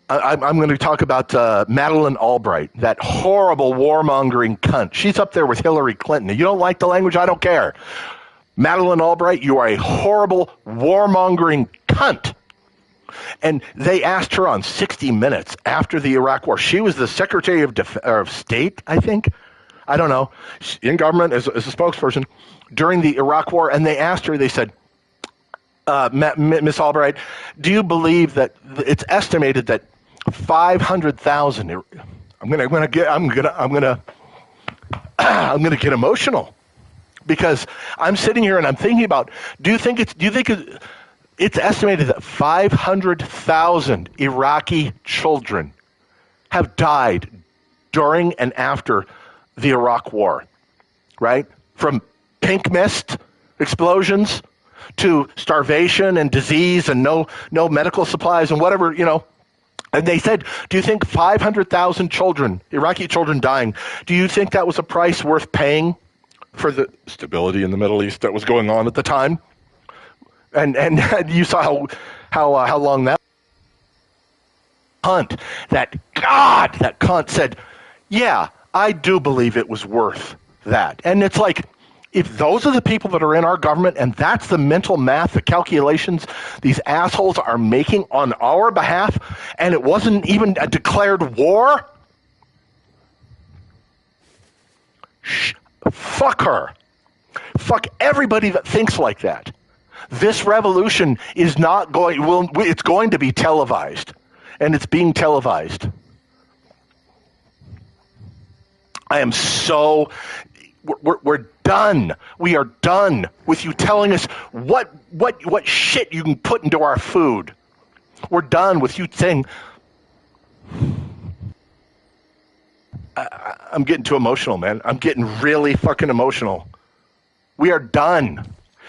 I'm going to talk about Madeleine Albright, that horrible warmongering cunt. She's up there with Hillary Clinton. You don't like the language? I don't care. Madeleine Albright, you are a horrible warmongering cunt. And they asked her on 60 Minutes after the Iraq War. She was the Secretary of State, I think. I don't know. In government as a spokesperson during the Iraq War. And they asked her, they said, Miss Albright, do you believe that it's estimated that 500,000, I'm gonna get emotional because I'm sitting here and I'm thinking about, do you think it's estimated that 500,000 Iraqi children have died during and after the Iraq War, right? From pink mist explosions to starvation and disease and no medical supplies and whatever, And they said, do you think 500,000 children, Iraqi children dying, do you think that was a price worth paying for the stability in the Middle East that was going on at the time? And you saw how long that cunt, that cunt said, yeah, I do believe it was worth that. And it's like, if those are the people that are in our government and that's the mental math, the calculations these assholes are making on our behalf, and it wasn't even a declared war, fuck her. Fuck everybody that thinks like that. This revolution is not it's going to be televised, and it's being televised. I am so, we're done. We are done with you telling us what shit you can put into our food. We're done with you saying, I'm getting too emotional, man. I'm getting really fucking emotional. We are done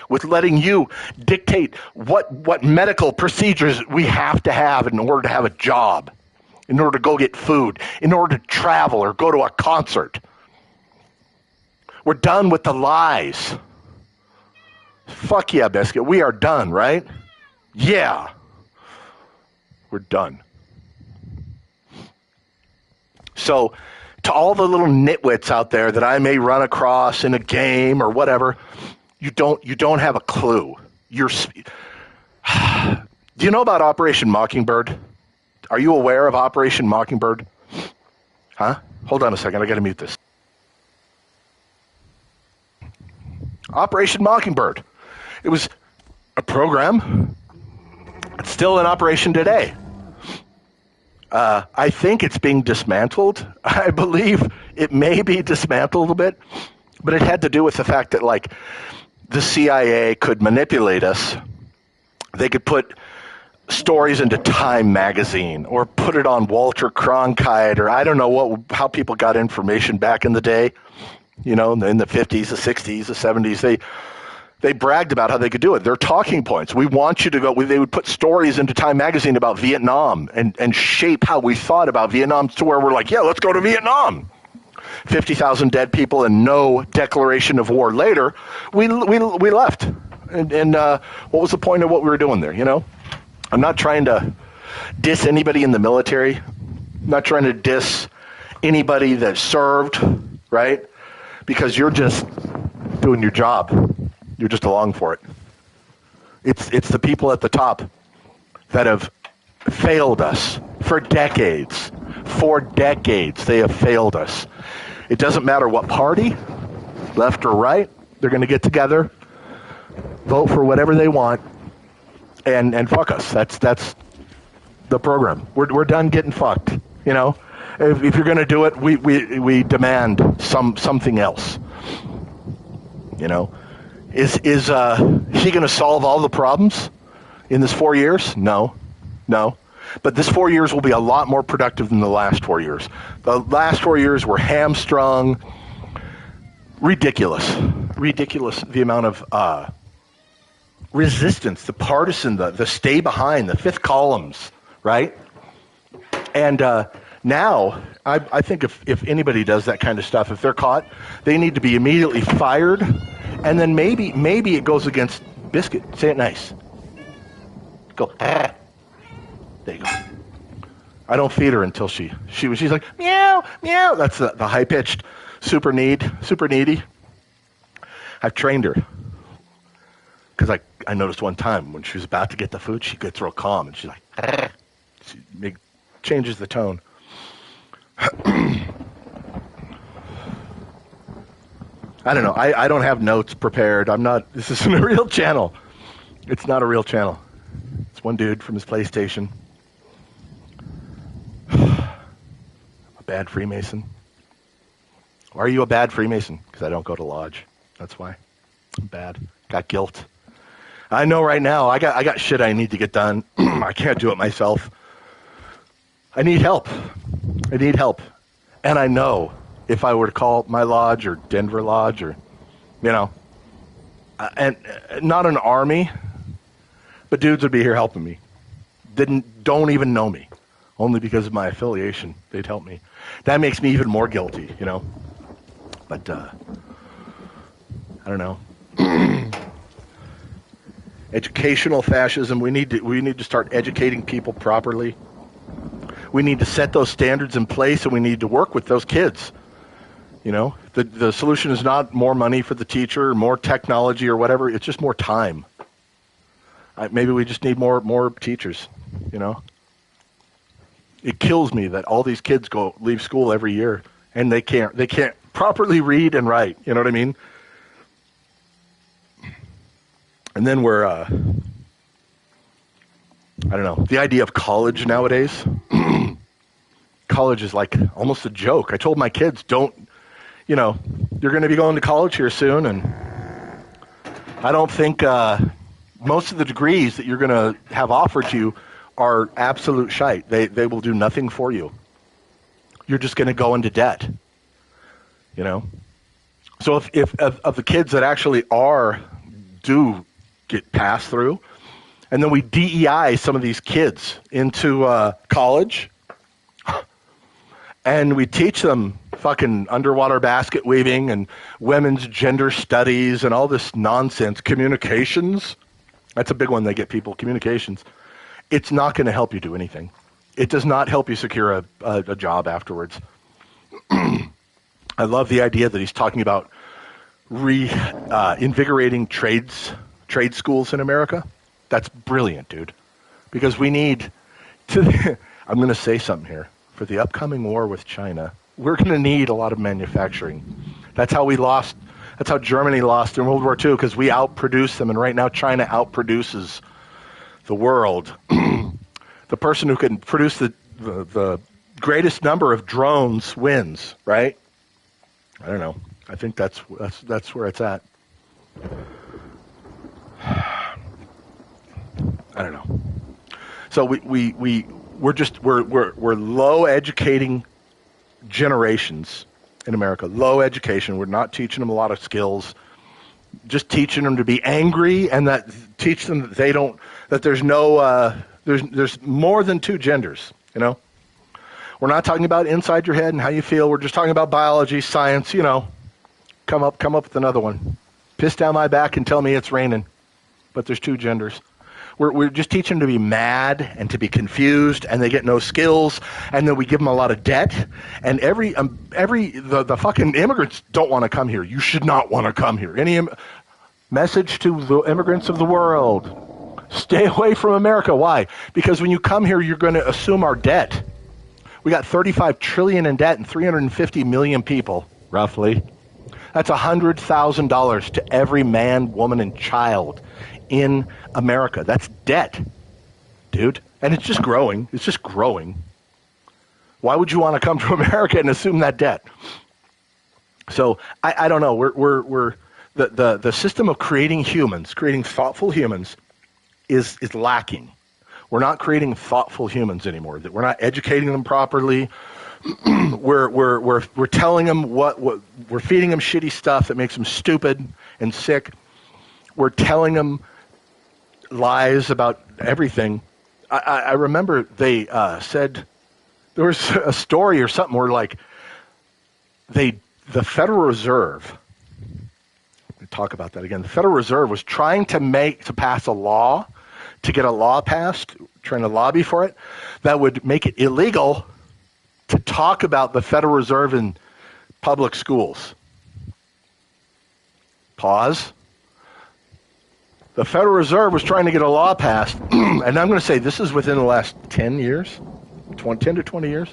with letting you dictate what medical procedures we have to have in order to have a job. in order to go get food, in order to travel or go to a concert. We're done with the lies. Fuck yeah, Biscuit. We are done, right? Yeah. We're done. So, to all the little nitwits out there that I may run across in a game or whatever, you don't have a clue. Do you know about Operation Mockingbird? Are you aware of Operation Mockingbird? Huh? Hold on a second. I got to mute this. Operation Mockingbird. It was a program. It's still in operation today. I think it's being dismantled. I believe it may be dismantled a bit, but it had to do with the fact that, like, the CIA could manipulate us. They could put stories into Time magazine or put it on Walter Cronkite, or I don't know how people got information back in the day. You know, in the 50s, the 60s, the 70s, they bragged about how they could do it. They're talking points. We want you to go. They would put stories into Time magazine about Vietnam and shape how we thought about Vietnam to where we're like, yeah, let's go to Vietnam. 50,000 dead people and no declaration of war later, we left. And what was the point of what we were doing there, you know? I'm not trying to diss anybody in the military. I'm not trying to diss anybody that served, right? Because you're just doing your job. You're just along for it. It's the people at the top that have failed us for decades. For decades, they have failed us. It doesn't matter what party, left or right, they're going to get together, vote for whatever they want, and fuck us. That's the program. We're done getting fucked. You know, if you're going to do it, we demand something else. You know. Is he going to solve all the problems in this 4 years? No. But this 4 years will be a lot more productive than the last 4 years. The last 4 years were hamstrung. Ridiculous. The amount of resistance, the partisan, the stay behind, the fifth columns, right? And now, I think if anybody does that kind of stuff, if they're caught, they need to be immediately fired. And then maybe it goes against Biscuit. Say it nice. Go. There you go. I don't feed her until she's like, meow, meow. That's the high-pitched, super needy. I've trained her. Because I noticed one time when she was about to get the food, she gets real calm. And she's like, she changes the tone. I don't know. I don't have notes prepared. This isn't a real channel. It's not a real channel. It's one dude from his PlayStation. A bad Freemason. Why are you a bad Freemason? Because I don't go to lodge. That's why. I'm bad. Got guilt. I know right now I got shit I need to get done. I can't do it myself. I need help. And I know if I were to call my lodge or Denver Lodge or, you know, and not an army, but dudes would be here helping me. Don't even know me. Only because of my affiliation, they'd help me. That makes me even more guilty, you know. But, I don't know. Educational fascism. We need to start educating people properly. We need to set those standards in place, and we need to work with those kids. You know, the solution is not more money for the teacher, or more technology, or whatever. It's just more time. Maybe we just need more teachers. You know, it kills me that all these kids leave school every year and they can't properly read and write. You know what I mean? And then we're I don't know, the idea of college nowadays. College is like almost a joke. I told my kids, you're going to be going to college here soon, and I don't think most of the degrees that you're going to have offered you are absolute shite. They will do nothing for you. You're just going to go into debt, you know? So if of the kids that actually do get passed through, and then we DEI some of these kids into college, And we teach them fucking underwater basket weaving and women's gender studies and all this nonsense. Communications. That's a big one they get people, communications. It's not going to help you do anything. It does not help you secure a job afterwards. I love the idea that he's talking about invigorating trade schools in America. That's brilliant, dude. Because we need to, I'm going to say something here. For the upcoming war with China, we're going to need a lot of manufacturing. That's how we lost. That's how Germany lost in World War II, because we outproduced them, and right now China outproduces the world. The person who can produce the greatest number of drones wins, right? I don't know. I think that's where it's at. I don't know. So we're low educating generations in America. Low education. We're not teaching them a lot of skills. Just teaching them to be angry, and teach them that there's no there's more than two genders. You know, we're not talking about inside your head and how you feel. We're just talking about biology, science. You know, come up with another one. Piss down my back and tell me it's raining, but there's two genders. We're just teaching them to be mad and to be confused, and they get no skills, and then we give them a lot of debt. And the fucking immigrants don't want to come here. You should not want to come here. Any message to the immigrants of the world: stay away from America. Why? Because when you come here, you're going to assume our debt. We got $35 trillion in debt and 350 million people, roughly. That's $100,000 to every man, woman, and child in America. That's debt, dude. And it's just growing. It's just growing. Why would you want to come to America and assume that debt? So I don't know. We're the system of creating thoughtful humans is lacking. We're not creating thoughtful humans anymore. We're not educating them properly. We're telling them what we're feeding them shitty stuff that makes them stupid and sick. We're telling them lies about everything. I remember they said there was a story or something where like the Federal Reserve. Let me talk about that again. The Federal Reserve was trying to pass a law, to get a law passed, trying to lobby for it, that would make it illegal to talk about the Federal Reserve in public schools. Pause. The Federal Reserve was trying to get a law passed, and I'm going to say this is within the last 10 years, 10 to 20 years,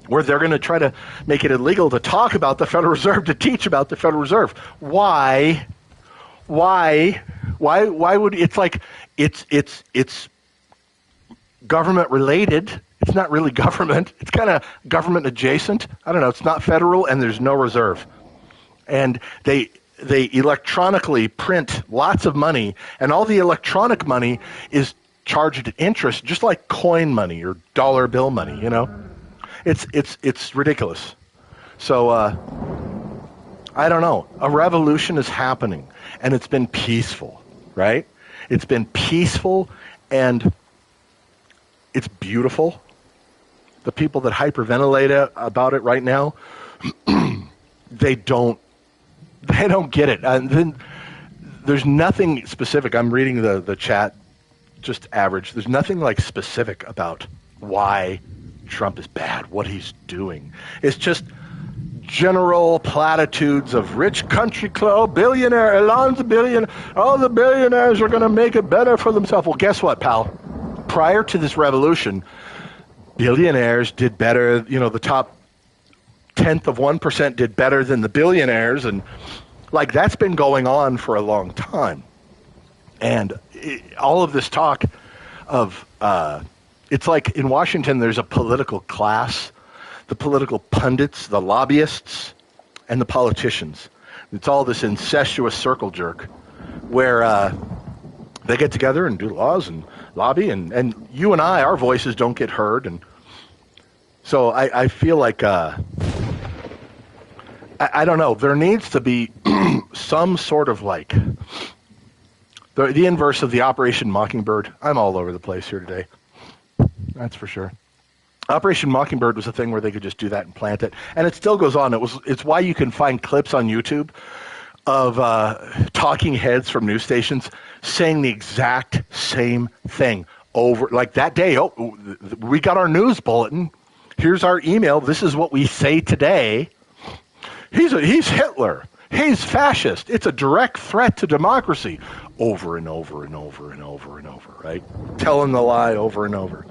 where they're going to try to make it illegal to talk about the Federal Reserve, to teach about the Federal Reserve. Why? Why would it's like it's government related? It's not really government. It's kind of government adjacent. I don't know. It's not federal, and there's no reserve. And they electronically print lots of money, and all the electronic money is charged interest, just like coin money or dollar bill money. You know, it's ridiculous. So I don't know. A revolution is happening, and it's been peaceful, right? It's been peaceful, and it's beautiful. The people that hyperventilate about it right now, they don't get it. And then there's nothing specific. I'm reading the chat, just average. There's nothing like specific about why Trump is bad, what he's doing. It's just general platitudes of rich country club, billionaire, Elon's a billionaire, all the billionaires are going to make it better for themselves. Well, guess what, pal? Prior to this revolution, billionaires did better, the top 1% did better than the billionaires, and like that's been going on for a long time. And all of this talk of, it's like in Washington there's a political class, the political pundits, the lobbyists, and the politicians. It's all this incestuous circle jerk where they get together and do laws and lobby, and you and I, our voices don't get heard. And so I feel like, I don't know, there needs to be some sort of like, the inverse of the Operation Mockingbird. I'm all over the place here today. That's for sure. Operation Mockingbird was a thing where they could just do that and plant it, and it still goes on. It's why you can find clips on YouTube of talking heads from news stations saying the exact same thing over, like that day. Oh, we got our news bulletin. Here's our email. This is what we say today. He's Hitler. He's fascist. It's a direct threat to democracy. Over and over and over and over and over, right? Telling the lie over and over.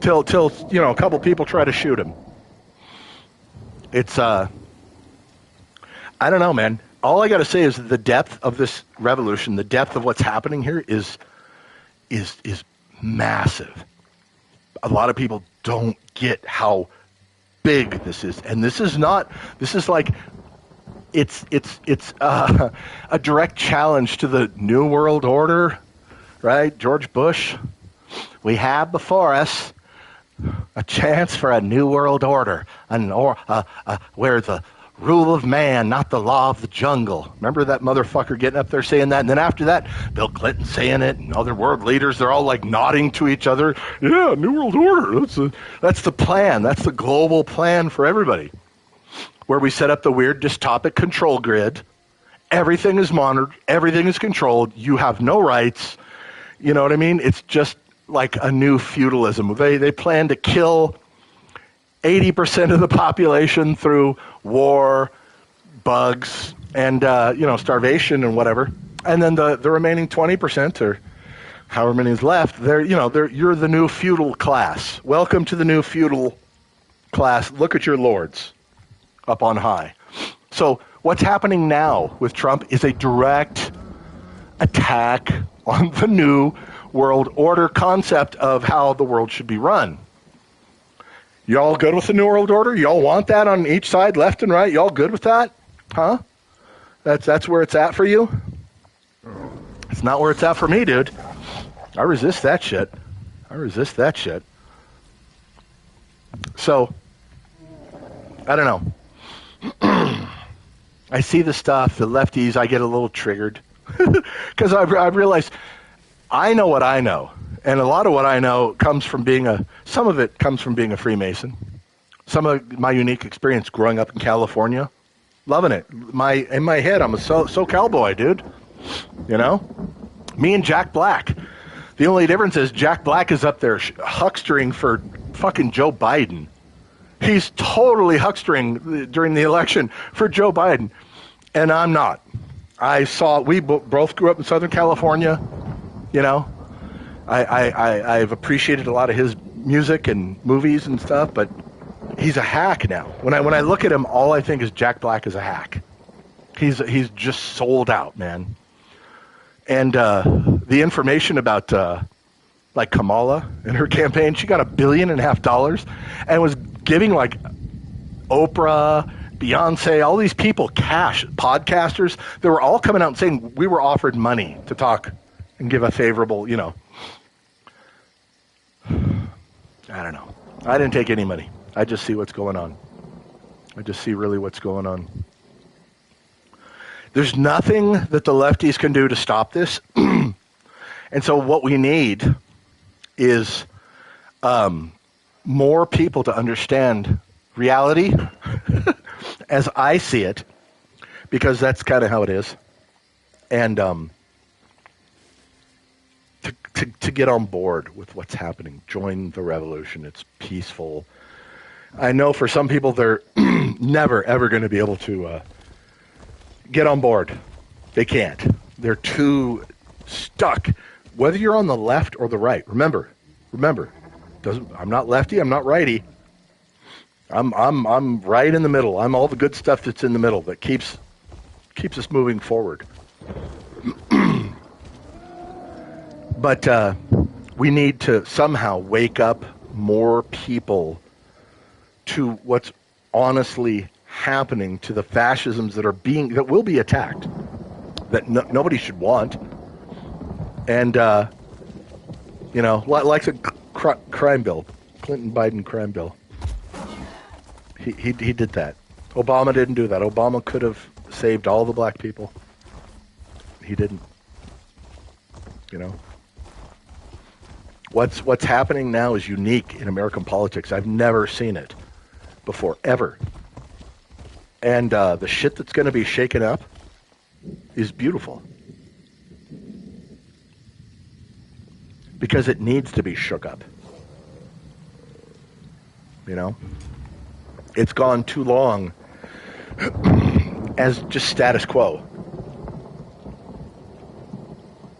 Till a couple people try to shoot him. It's I don't know, man. All I got to say is the depth of this revolution, the depth of what's happening here is massive. A lot of people don't get how big this is, and this is like it's a direct challenge to the New World Order, right? George Bush. We have before us a chance for a new world order, where the rule of man, not the law of the jungle. Remember that motherfucker getting up there saying that? And then after that, Bill Clinton saying it, and other world leaders, they're all like nodding to each other. Yeah, New World Order. That's the plan. That's the global plan for everybody. Where we set up the weird dystopic control grid. Everything is monitored. Everything is controlled. You have no rights. You know what I mean? It's just like a new feudalism. They plan to kill 80% of the population through war, bugs, and starvation and whatever. And then the remaining 20%, or however many is left, you're the new feudal class. Welcome to the new feudal class. Look at your lords up on high. So what's happening now with Trump is a direct attack on the new world order concept of how the world should be run. Y'all good with the New World Order? Y'all want that on each side, left and right? Y'all good with that? Huh? That's where it's at for you? It's not where it's at for me, dude. I resist that shit. So, I don't know. I see the stuff, the lefties, I get a little triggered. Because I realize I know what I know. And a lot of what I know comes from some of it comes from being a Freemason. Some of my unique experience growing up in California, loving it. In my head, I'm a so cowboy, dude. You know? Me and Jack Black. The only difference is Jack Black is up there huckstering for fucking Joe Biden. He's totally huckstering during the election for Joe Biden. And I'm not. We both grew up in Southern California, you know? I've appreciated a lot of his music and movies and stuff, but he's a hack now. When I look at him, all I think is Jack Black is a hack. He's just sold out, man. And the information about like Kamala and her campaign, she got $1.5 billion and was giving like Oprah, Beyonce, all these people cash, podcasters, they were all coming out and saying we were offered money to talk and give a favorable, you know. I don't know. I didn't take any money. I just see what's going on. I just see really what's going on. There's nothing that the lefties can do to stop this. And so what we need is more people to understand reality as I see it, because that's kind of how it is. And to get on board with what's happening, join the revolution. It's peaceful. I know for some people they're never, ever going to be able to get on board. They can't. They're too stuck. Whether you're on the left or the right, remember, I'm not lefty, I'm not righty. I'm right in the middle. I'm all the good stuff that's in the middle that keeps us moving forward. But we need to somehow wake up more people to what's honestly happening, to the fascisms that will be attacked, that nobody should want. And like the crime bill, Clinton-Biden crime bill. He did that. Obama didn't do that. Obama could have saved all the black people. He didn't. You know? What's happening now is unique in American politics. I've never seen it before, ever. And the shit that's going to be shaken up is beautiful. Because it needs to be shook up. You know? It's gone too long as just status quo.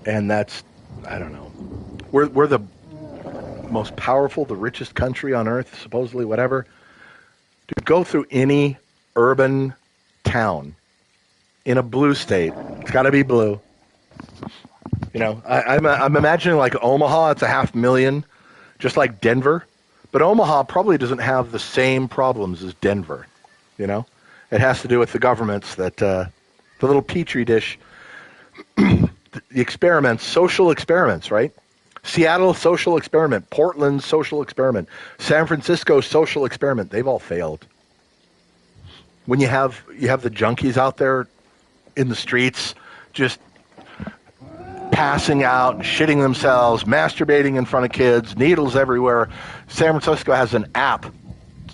And that's, I don't know. We're the most powerful, the richest country on earth, supposedly, whatever. To go through any urban town in a blue state, it's got to be blue. You know, I'm imagining like Omaha, it's 500,000, just like Denver. But Omaha probably doesn't have the same problems as Denver, you know? It has to do with the governments that, the little petri dish, the experiments, social experiments, right? Seattle, social experiment. Portland, social experiment. San Francisco, social experiment. They've all failed. When you have the junkies out there in the streets, just passing out, shitting themselves, masturbating in front of kids, needles everywhere. San Francisco has an app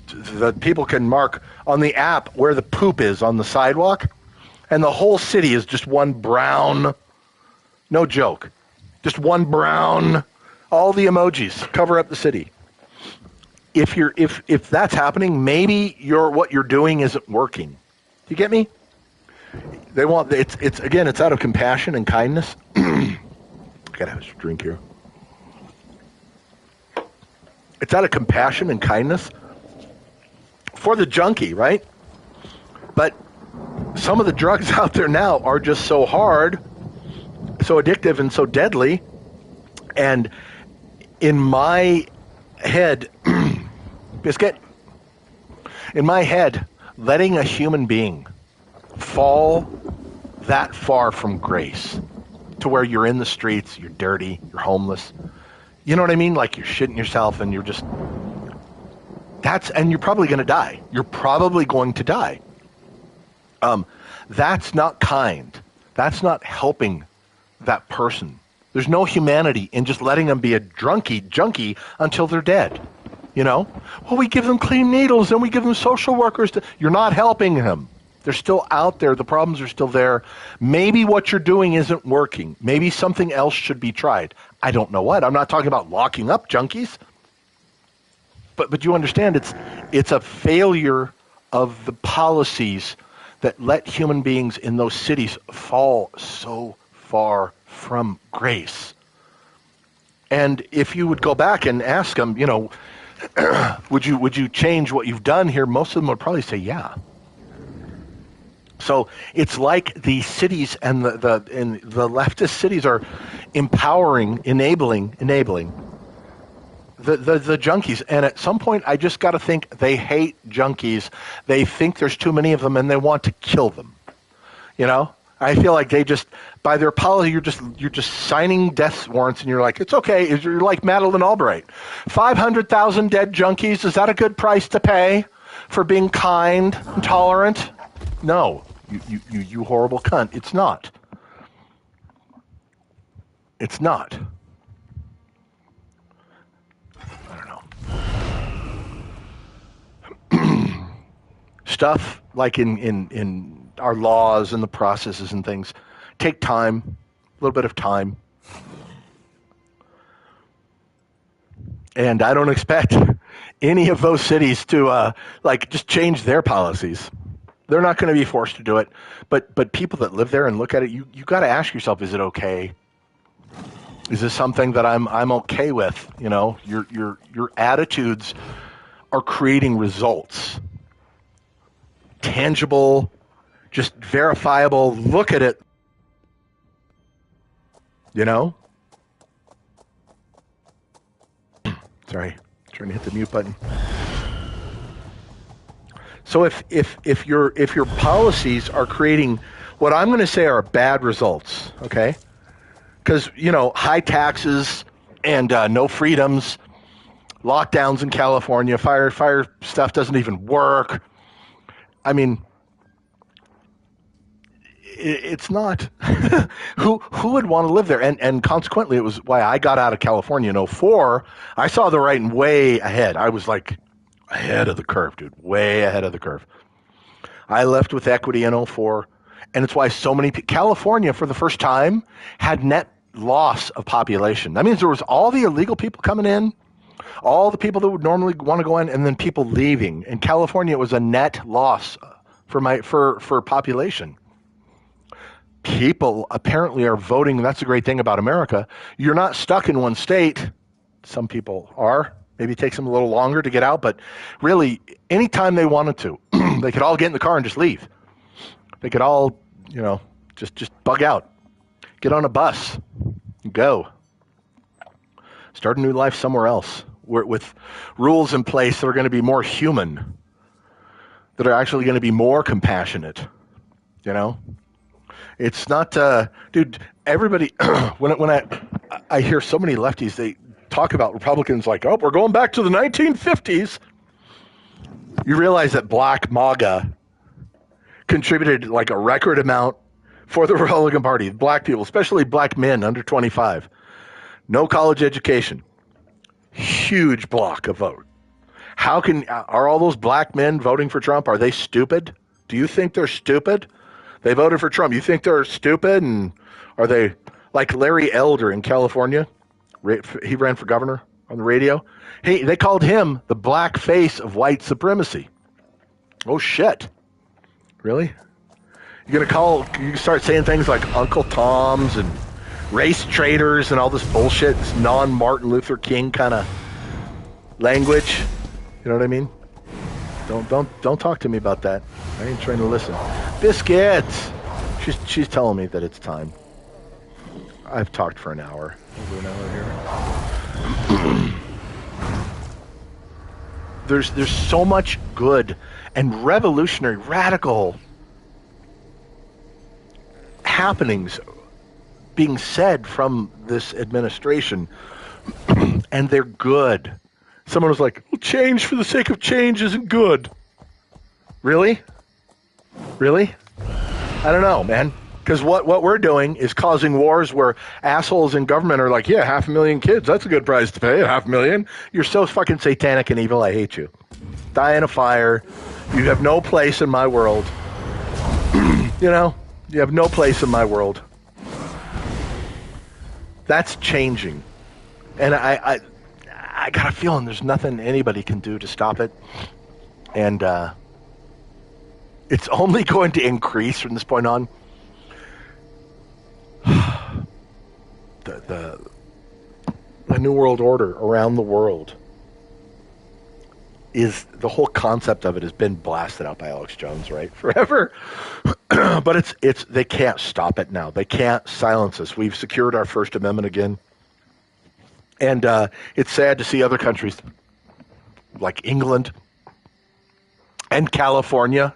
that people can mark on the app where the poop is on the sidewalk, and the whole city is just one brown, no joke, just one brown, all the emojis cover up the city. If that's happening, maybe what you're doing isn't working. Do you get me? They want it's again, it's out of compassion and kindness. I gotta have a drink here. It's out of compassion and kindness for the junkie, right? But some of the drugs out there now are just so hard, so addictive, and so deadly. And in my head, Biscuit, in my head, letting a human being fall that far from grace to where you're in the streets, you're dirty, you're homeless. You know what I mean? Like you're shitting yourself and you're just, and you're probably going to die. You're probably going to die. That's not kind. That's not helping that person. There's no humanity in just letting them be a junkie until they're dead. You know? Well, we give them clean needles and we give them social workers. You're not helping them. They're still out there. The problems are still there. Maybe what you're doing isn't working. Maybe something else should be tried. I don't know what. I'm not talking about locking up junkies. But you understand it's a failure of the policies that let human beings in those cities fall so far from grace. And if you would go back and ask them, you know, would you change what you've done here? Most of them would probably say, yeah. So it's like the cities and the leftist cities are empowering, enabling the junkies. And at some point, I just got to think they hate junkies. They think there's too many of them, and they want to kill them. You know, I feel like they just, by their policy, you're just signing death warrants, and you're like, it's okay. You're like Madeleine Albright. 500,000 dead junkies. Is that a good price to pay for being kind and tolerant? No, you horrible cunt. It's not. It's not. I don't know. Stuff like in our laws and the processes and things take time, a little bit of time. And I don't expect any of those cities to just change their policies. They're not going to be forced to do it. But people that live there and look at it, you got to ask yourself, is it okay? Is this something that I'm okay with? You know, your attitudes are creating results. Tangible, just verifiable. Look at it. You know? Sorry, trying to hit the mute button. So if your policies are creating what I'm going to say are bad results, okay? Because, you know, high taxes and no freedoms, lockdowns in California, fire stuff doesn't even work. I mean, it's not. Who would want to live there? And consequently, it was why I got out of California in '04. I saw the writing way ahead. I was like ahead of the curve, dude, way ahead of the curve. I left with equity in '04, and it's why so many California, for the first time, had net loss of population. That means there was all the illegal people coming in, all the people that would normally want to go in, and then people leaving. In California, it was a net loss for population. People apparently are voting. That's the great thing about America. You're not stuck in one state. Some people are. Maybe it takes them a little longer to get out, but really, anytime they wanted to, they could all get in the car and just leave. They could all, just bug out. Get on a bus. Go. Start a new life somewhere else with rules in place that are going to be more human, that are actually going to be more compassionate, It's not, dude, everybody, when I hear so many lefties, they talk about Republicans like, oh, we're going back to the 1950s. You realize that Black MAGA contributed like a record amount for the Republican Party. Black people, especially black men under 25. No college education. Huge block of vote. Are all those black men voting for Trump? Are they stupid? Do you think they're stupid? They voted for Trump. You think they're stupid? And are they like Larry Elder in California? He ran for governor on the radio. They called him the black face of white supremacy. Oh, shit. Really? You start saying things like Uncle Toms and race traitors and all this bullshit, this non-Martin Luther King kind of language. You know what I mean? Don't talk to me about that. I ain't trying to listen. Biscuits. She's telling me that it's time. I've talked for an hour. Over an hour here. There's so much good and revolutionary, radical happenings being said from this administration, and they're good. Someone was like, well, change for the sake of change isn't good. Really? Really? I don't know, man. Because what we're doing is causing wars where assholes in government are like, yeah, 500,000 kids, that's a good price to pay, 500,000. You're so fucking satanic and evil, I hate you. Die in a fire. You have no place in my world. You have no place in my world. That's changing. And I got a feeling there's nothing anybody can do to stop it. And it's only going to increase from this point on. The New World Order around the world is, the whole concept of it has been blasted out by Alex Jones, right? Forever. But it's they can't stop it now. They can't silence us. We've secured our First Amendment again. And it's sad to see other countries like England and California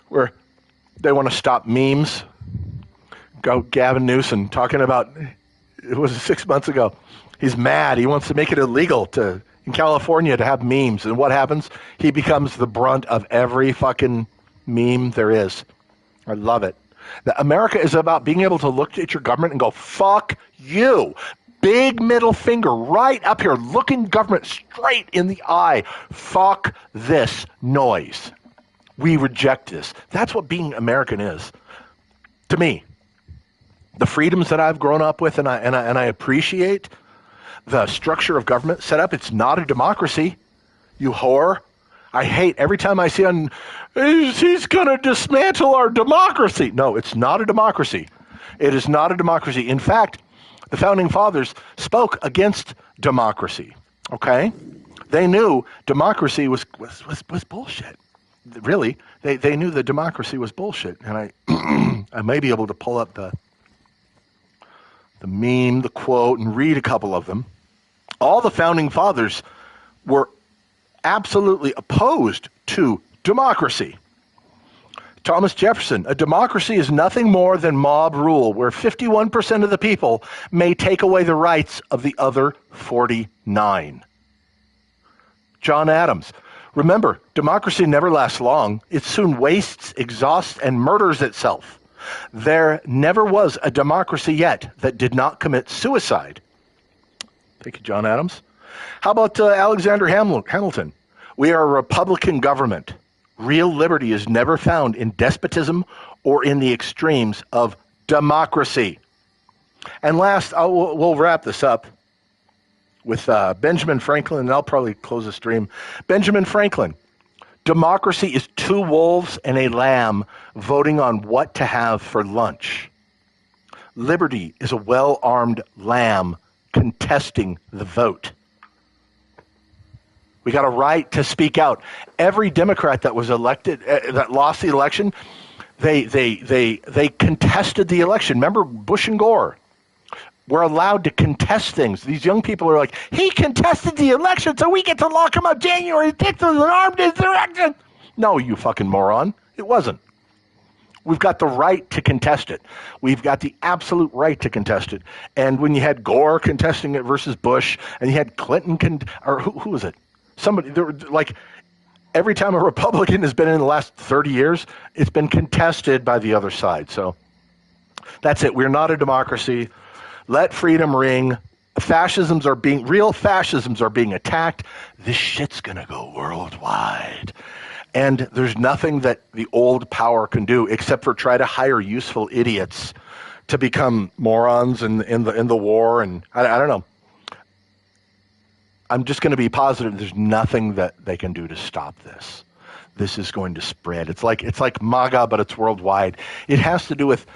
where they want to stop memes. Go Gavin Newsom talking about, it was 6 months ago. He's mad. He wants to make it illegal in California to have memes. And what happens? He becomes the brunt of every fucking meme there is. I love it. America is about being able to look at your government and go, fuck you. Big middle finger right up here, looking government straight in the eye. Fuck this noise. We reject this. That's what being American is. To me, the freedoms that I've grown up with and I appreciate, the structure of government set up, it's not a democracy, you whore. I hate every time I see he's going to dismantle our democracy. No, it's not a democracy. It is not a democracy. In fact, the Founding Fathers spoke against democracy, okay? They knew democracy was bullshit. Really, they knew that democracy was bullshit. And I may be able to pull up the meme, the quote, and read a couple of them. All the Founding Fathers were absolutely opposed to democracy. Thomas Jefferson, a democracy is nothing more than mob rule, where 51% of the people may take away the rights of the other 49. John Adams, Remember, democracy never lasts long. It soon wastes, exhausts, and murders itself. There never was a democracy yet that did not commit suicide. Thank you, John Adams. How about Alexander Hamilton? We are a Republican government. Real liberty is never found in despotism or in the extremes of democracy. And last, we'll wrap this up with Benjamin Franklin, and I'll probably close the stream. Benjamin Franklin, democracy is two wolves and a lamb voting on what to have for lunch. Liberty is a well-armed lamb contesting the vote. We got a right to speak out. Every Democrat that was elected, that lost the election, they contested the election. Remember Bush and Gore? We're allowed to contest things. These young people are like, he contested the election, so we get to lock him up January 6th as an armed insurrection. No, you fucking moron. It wasn't. We've got the right to contest it. We've got the absolute right to contest it. And when you had Gore contesting it versus Bush, and you had Clinton, or who was it? Somebody, there were, like, every time a Republican has been in the last 30 years, it's been contested by the other side. So that's it. We're not a democracy. Let freedom ring. Real fascisms are being attacked. This shit's going to go worldwide. And there's nothing that the old power can do except for try to hire useful idiots to become morons in the war. And I don't know. I'm just going to be positive. There's nothing that they can do to stop this. This is going to spread. It's like MAGA, but it's worldwide. It has to do with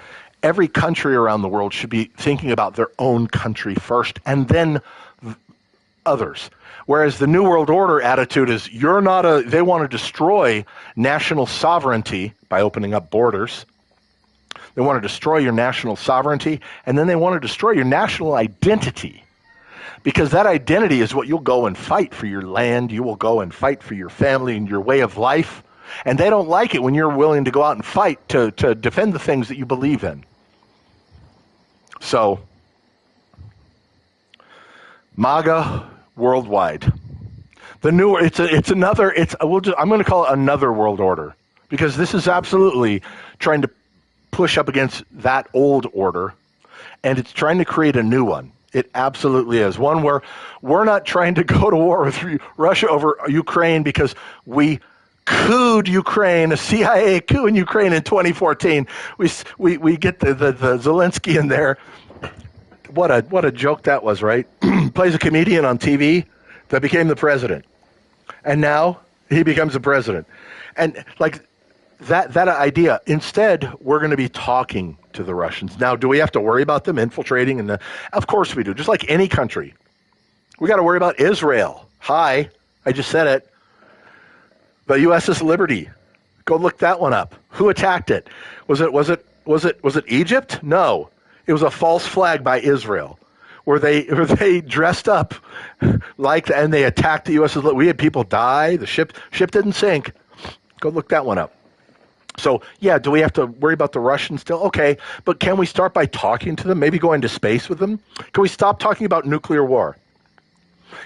every country around the world should be thinking about their own country first, and then others. Whereas the New World Order attitude is they want to destroy national sovereignty by opening up borders. They want to destroy your national sovereignty, and then they want to destroy your national identity. Because that identity is what you'll go and fight for your land, you will go and fight for your family and your way of life. And they don't like it when you're willing to go out and fight to defend the things that you believe in. So, MAGA worldwide. I'm going to call it another world order, because this is absolutely trying to push up against that old order, and it's trying to create a new one. It absolutely is. One where we're not trying to go to war with Russia over Ukraine because we couped Ukraine, a CIA coup in Ukraine in 2014. We get the Zelensky in there. What a joke that was, right? Plays a comedian on TV that became the president. And now he becomes the president. And like that idea, instead, we're going to be talking to the Russians. Now, do we have to worry about them infiltrating? Of course we do, just like any country. We got to worry about Israel. Hi, I just said it. The USS Liberty. Go look that one up. Who attacked it? Was it Egypt? No. It was a false flag by Israel, where they dressed up like that, and they attacked the USS Liberty. We had people die. The ship didn't sink. Go look that one up. So, yeah, do we have to worry about the Russians still? Okay, but can we start by talking to them, maybe go into space with them? Can we stop talking about nuclear war?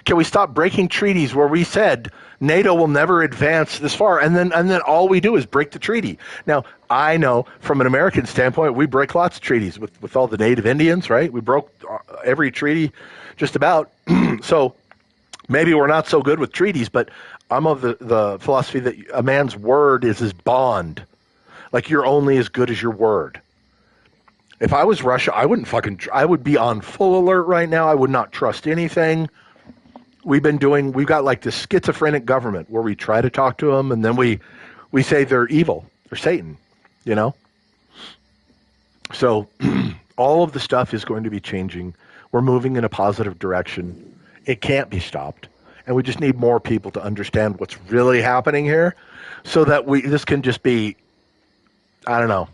Can we stop breaking treaties where we said NATO will never advance this far, and then all we do is break the treaty? Now, I know from an American standpoint, we break lots of treaties with all the Native Indians, right? We broke every treaty just about. So maybe we're not so good with treaties, but I'm of the philosophy that a man's word is his bond. Like, you're only as good as your word. If I was Russia, I would be on full alert right now. I would not trust anything. We've got like this schizophrenic government where we try to talk to them, and then we say they're evil, they're Satan, you know? So all of the stuff is going to be changing. We're moving in a positive direction. It can't be stopped. And we just need more people to understand what's really happening here, so that this can just be, I don't know,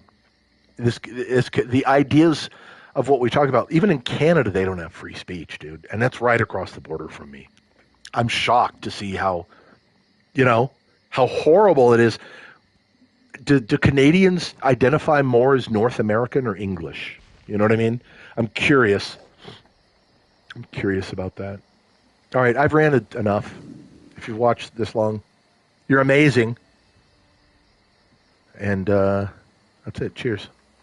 the ideas of what we talk about. Even in Canada, they don't have free speech, dude. And that's right across the border from me. I'm shocked to see how horrible it is. Do Canadians identify more as North American or English? You know what I mean? I'm curious about that. All right, I've ranted enough. If you've watched this long, You're amazing. And that's it. Cheers.